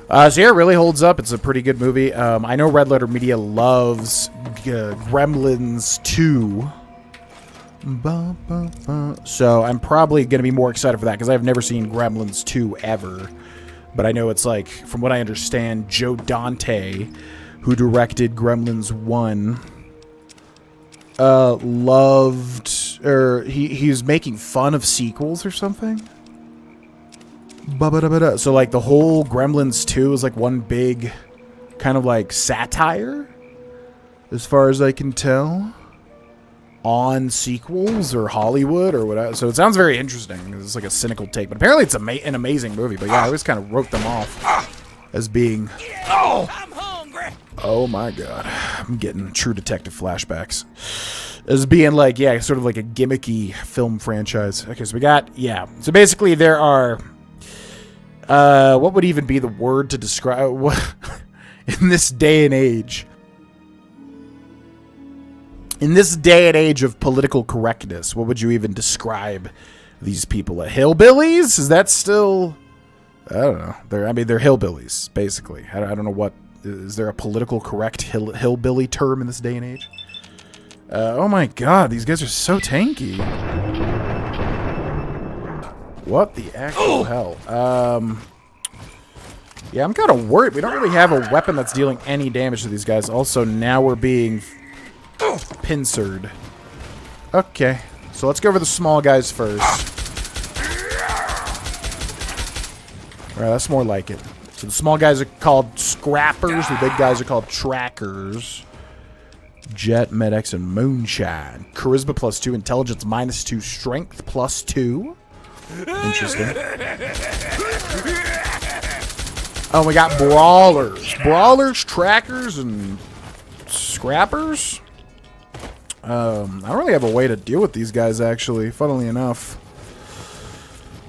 So yeah, it really holds up. It's a pretty good movie. I know Red Letter Media loves Gremlins 2. So I'm probably going to be more excited for that, because I've never seen Gremlins 2 ever. But I know it's like, from what I understand, Joe Dante, who directed Gremlins 1... loved, or he's making fun of sequels or something. So like the whole Gremlins 2 is like one big kind of like satire, as far as I can tell, on sequels or Hollywood or whatever. So it sounds very interesting. It's like a cynical take, but apparently it's an amazing movie. But yeah, I always kind of wrote them off as being... Oh! Oh my god. I'm getting True Detective flashbacks. As being like, yeah, sort of like a gimmicky film franchise. Okay, so we got, yeah. So basically there are, what would even be the word to describe, what, in this day and age. In this day and age of political correctness, what would you even describe these people? Hillbillies? Is that still, I don't know. They're hillbillies, basically. I don't know what. Is there a political correct hillbilly term in this day and age? Oh my god, these guys are so tanky. What the actual hell? Yeah, I'm kind of worried. We don't really have a weapon that's dealing any damage to these guys. Also, now we're being pincered. Okay, so let's go over the small guys first. Alright, that's more like it. So the small guys are called scrappers, the big guys are called trackers. Jet, Med-X, and Moonshine. Charisma +2, Intelligence -2, Strength +2. Interesting. Oh, we got Brawlers. Brawlers, Trackers, and Scrappers. I don't really have a way to deal with these guys, actually, funnily enough.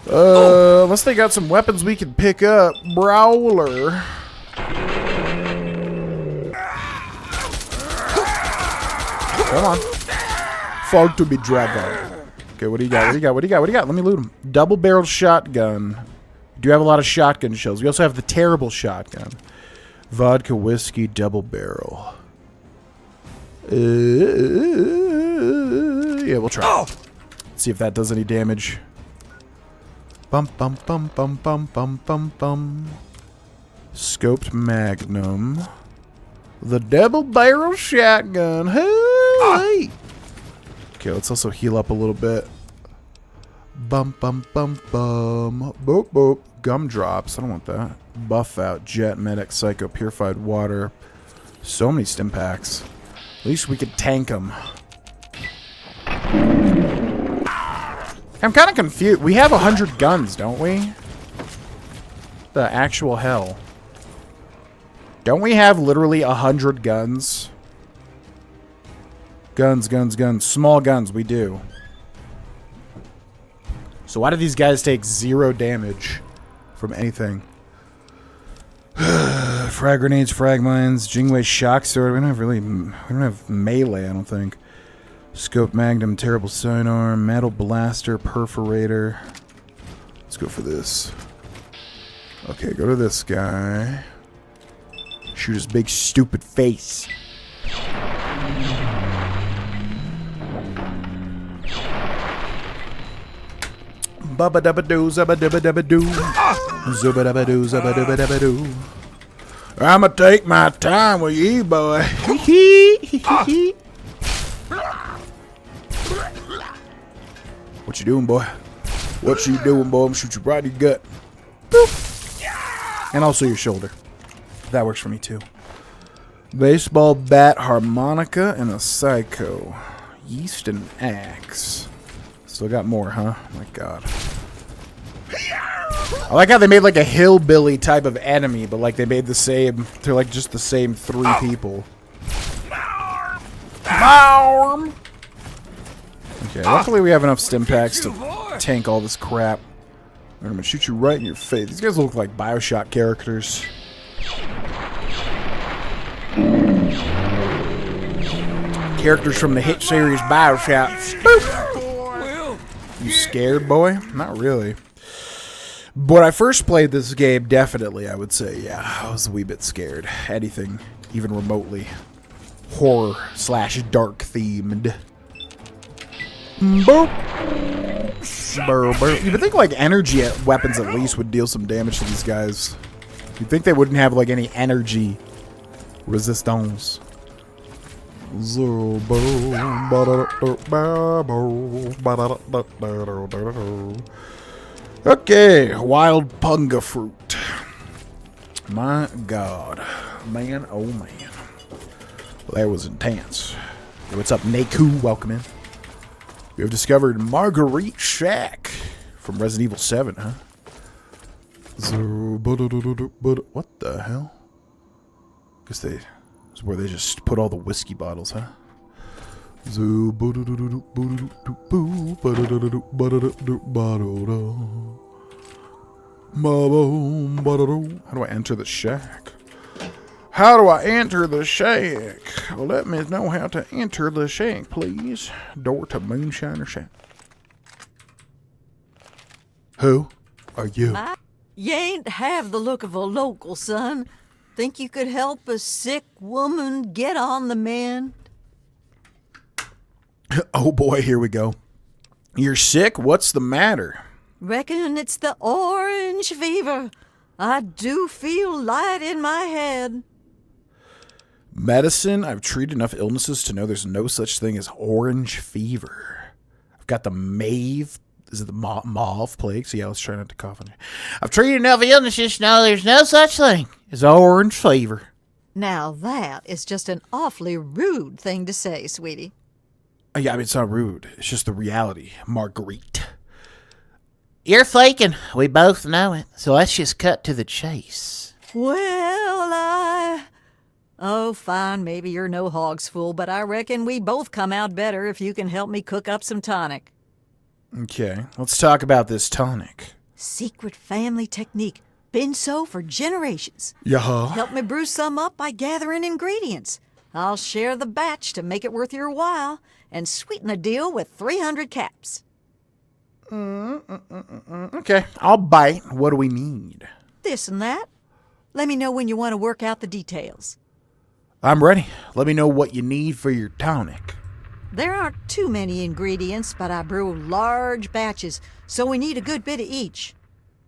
Unless they got some weapons we can pick up. Brawler. Come on. Fog to be dragon. Okay, what do you got? What do you got? What do you got? What do you got? Let me loot him. Double-barreled shotgun. We do have a lot of shotgun shells. We also have the terrible shotgun. Vodka, whiskey, double barrel. Yeah, we'll try. Let's see if that does any damage. Bum bum bum bum bum bum bum bum. Scoped magnum. The double barrel shotgun. Hey! Okay, let's also heal up a little bit. Bum bum bum bum. Boop boop. Gumdrops. I don't want that. Buff out. Jet, Medic, Psycho, Purified Water. So many stim packs. At least we could tank them. I'm kind of confused. We have 100 guns, don't we? The actual hell. Don't we have literally 100 guns? Guns, guns, guns. Small guns, we do. So why do these guys take 0 damage from anything? Frag grenades, frag mines, Jingwei shock sword. We don't have melee, I don't think. Scope magnum, terrible sidearm, metal blaster, perforator. Let's go for this. Okay, go to this guy. Shoot his big stupid face. Bubba dubba doo, zubba dubba dubba doo. Zubba dubba doo, zubba dubba dubba doo. I'ma take my time with you, boy. What you doing, boy? What you doing, boy? I'm gonna shoot you right in your gut. Boop. And also your shoulder. That works for me, too. Baseball bat, harmonica, and a psycho. Yeast and axe. Still got more, huh? Oh my god. I like how they made like a hillbilly type of enemy, but like they made the same. They're like just the same 3 people. Marm. Okay, luckily we have enough stim packs to tank all this crap. I'm gonna shoot you right in your face. These guys look like BioShock characters. Characters from the hit series BioShock. Boop. You scared, boy? Not really. When I first played this game, definitely, I would say, yeah, I was a wee bit scared. Anything, even remotely horror/dark themed. Boop. Burr, burr. You would think like energy weapons at least would deal some damage to these guys. You'd think they wouldn't have like any energy resistance. Okay, wild punga fruit. My god. Man, oh man. Well, that was intense. What's up, Naku? Welcome in. We have discovered Marguerite Shack from Resident Evil 7, huh? What the hell? Guess they... This is where they just put all the whiskey bottles, huh? How do I enter the shack? How do I enter the shack? Well, let me know how to enter the shack, please. Door to Moonshiner Shack. Who are you? You ain't have the look of a local, son. Think you could help a sick woman get on the mend? Oh boy, here we go. You're sick? What's the matter? Reckon it's the orange fever. I do feel light in my head. Medicine? I've treated enough illnesses to know there's no such thing as orange fever. I've got the mauve. Is it the mauve plague? So yeah, let's try not to cough on you. I've treated enough illnesses to know there's no such thing as orange fever. Now that is just an awfully rude thing to say, sweetie. Yeah, I mean, it's not rude. It's just the reality, Marguerite. You're faking. We both know it. So let's just cut to the chase. Oh, fine, maybe you're no hog's fool, but I reckon we both come out better if you can help me cook up some tonic. Okay, let's talk about this tonic. Secret family technique. Been so for generations. Yeah. Help me brew some up by gathering ingredients. I'll share the batch to make it worth your while and sweeten the deal with 300 caps. Okay, I'll bite. What do we need? This and that. Let me know when you want to work out the details. I'm ready. Let me know what you need for your tonic. There aren't too many ingredients, but I brew large batches, so we need a good bit of each.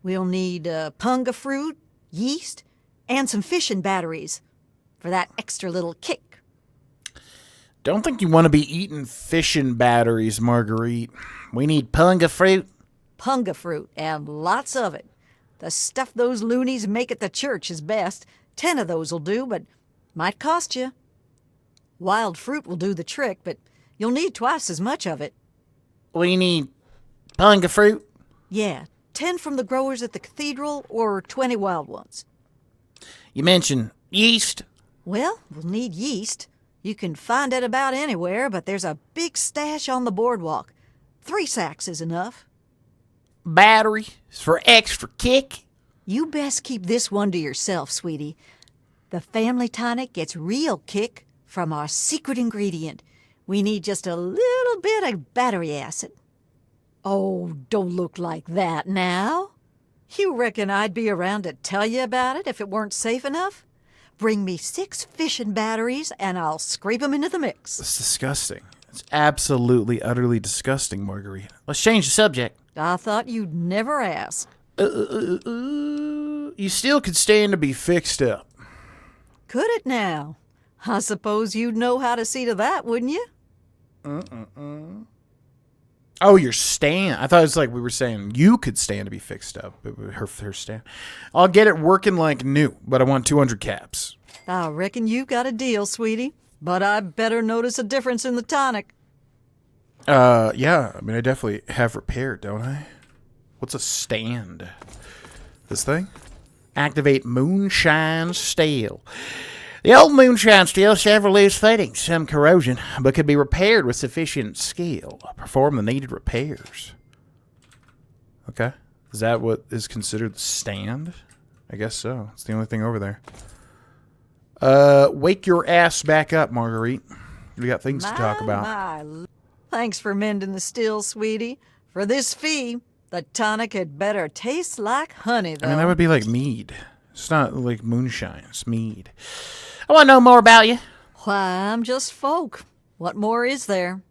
We'll need punga fruit, yeast, and some fishing batteries for that extra little kick. Don't think you want to be eating fishing batteries, Marguerite. We need punga fruit. Punga fruit, and lots of it. The stuff those loonies make at the church is best. 10 of those will do, but might cost you. Wild fruit will do the trick, but you'll need twice as much of it. We need punga fruit. Yeah, 10 from the growers at the cathedral or 20 wild ones. You mentioned yeast. Well, we'll need yeast. You can find it about anywhere, but there's a big stash on the boardwalk. 3 sacks is enough. Batteries for extra kick. You best keep this one to yourself, sweetie. The family tonic gets real kick from our secret ingredient. We need just a little bit of battery acid. Oh, don't look like that now. You reckon I'd be around to tell you about it if it weren't safe enough? Bring me 6 fishing batteries and I'll scrape them into the mix. It's disgusting. It's absolutely, utterly disgusting, Marguerite. Let's change the subject. I thought you'd never ask. You still could stand to be fixed up. Could it now? I suppose you'd know how to see to that, wouldn't you? Oh, your stand. I thought it was like we were saying you could stand to be fixed up. Her stand. I'll get it working like new, but I want 200 caps. I reckon you've got a deal, sweetie. But I better notice a difference in the tonic. Yeah. I mean, I definitely have repaired, don't I? What's a stand? This thing? Activate moonshine steel. The old moonshine steel has several loose fittings, some corrosion, but could be repaired with sufficient skill. Perform the needed repairs. Okay. Is that what is considered the stand? I guess so. It's the only thing over there. Wake your ass back up, Marguerite. We got things to talk about. Thanks for mending the steel, sweetie. For this fee, the tonic had better taste like honey, though. I mean, that would be like mead. It's not like moonshine. It's mead. I want to know more about you. Why, I'm just folk. What more is there?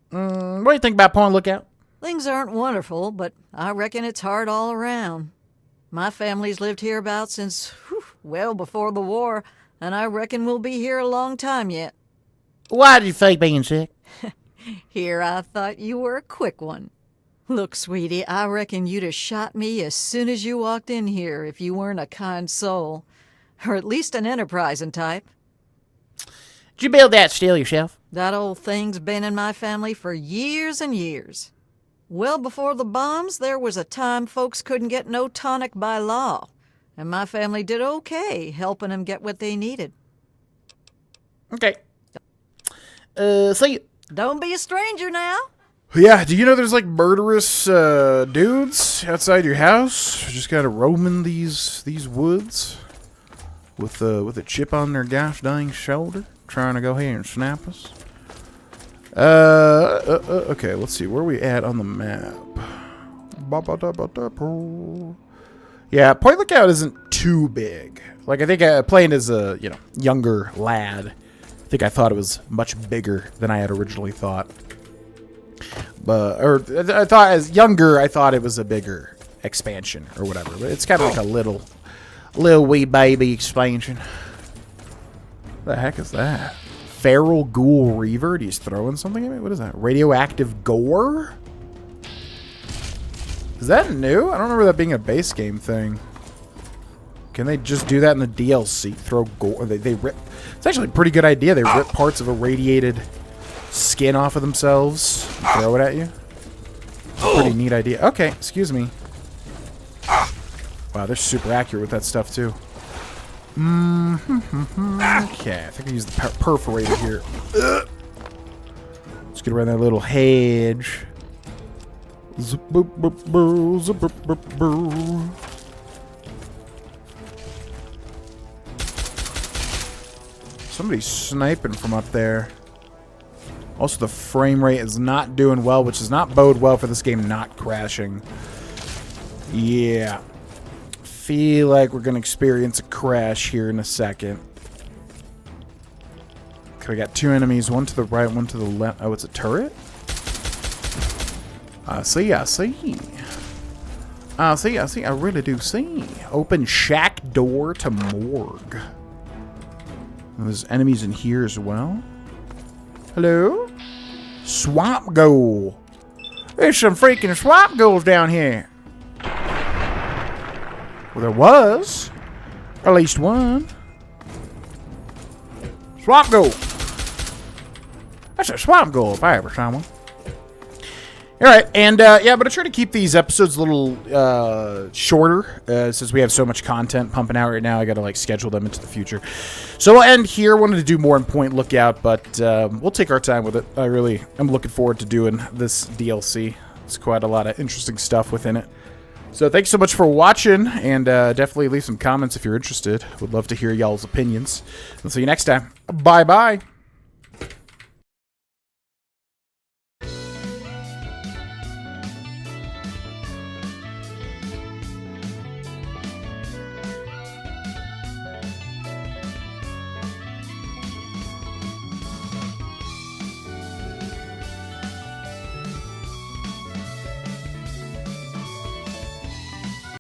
What do you think about Point Lookout? Things aren't wonderful, but I reckon it's hard all around. My family's lived hereabouts since, well before the war, and I reckon we'll be here a long time yet. Why did you fake being sick? Here, I thought you were a quick one. Look, sweetie, I reckon you'd have shot me as soon as you walked in here if you weren't a kind soul. Or at least an enterprising type. Did you build that steel yourself? That old thing's been in my family for years and years. Well before the bombs, there was a time folks couldn't get no tonic by law. And my family did okay helping them get what they needed. Okay. See you. Don't be a stranger now. Yeah, do you know there's like murderous dudes outside your house? Just kind of roaming these woods with a chip on their gosh dang shoulder, trying to go ahead and snap us. Okay, let's see. Where are we at on the map? Yeah, Point Lookout isn't too big. Like, I think playing as a, younger lad, I think I thought it was much bigger than I had originally thought. I thought as younger, I thought it was a bigger expansion or whatever. But it's kind of like a little wee baby expansion. What the heck is that? Feral Ghoul Reaver? He's throwing something at me? What is that? Radioactive Gore? Is that new? I don't remember that being a base game thing. Can they just do that in the DLC? Throw gore? They rip. It's actually a pretty good idea. They rip parts of a radiated skin off of themselves, and throw it at you. Pretty neat idea. Okay, excuse me. Wow, they're super accurate with that stuff too. Okay, I think I use the perforator here. Let's get around that little hedge. Somebody's sniping from up there. Also, the frame rate is not doing well, which does not bode well for this game not crashing. Yeah. Feel like we're going to experience a crash here in a second. Okay, we got two enemies, one to the right, one to the left. Oh, it's a turret? I see. I really do see. Open shack door to morgue. There's enemies in here as well. Hello? Swamp ghoul. There's some freaking swamp ghouls down here. Well, there was. At least one. Swamp ghoul. That's a swamp ghoul if I ever saw one. Alright, and yeah, I'm going to try to keep these episodes a little shorter, since we have so much content pumping out right now. I got to like schedule them into the future. So we'll end here. Wanted to do more on Point Lookout, but we'll take our time with it. I really am looking forward to doing this DLC. It's quite a lot of interesting stuff within it. So thanks so much for watching, and definitely leave some comments if you're interested. Would love to hear y'all's opinions. We'll see you next time. Bye-bye.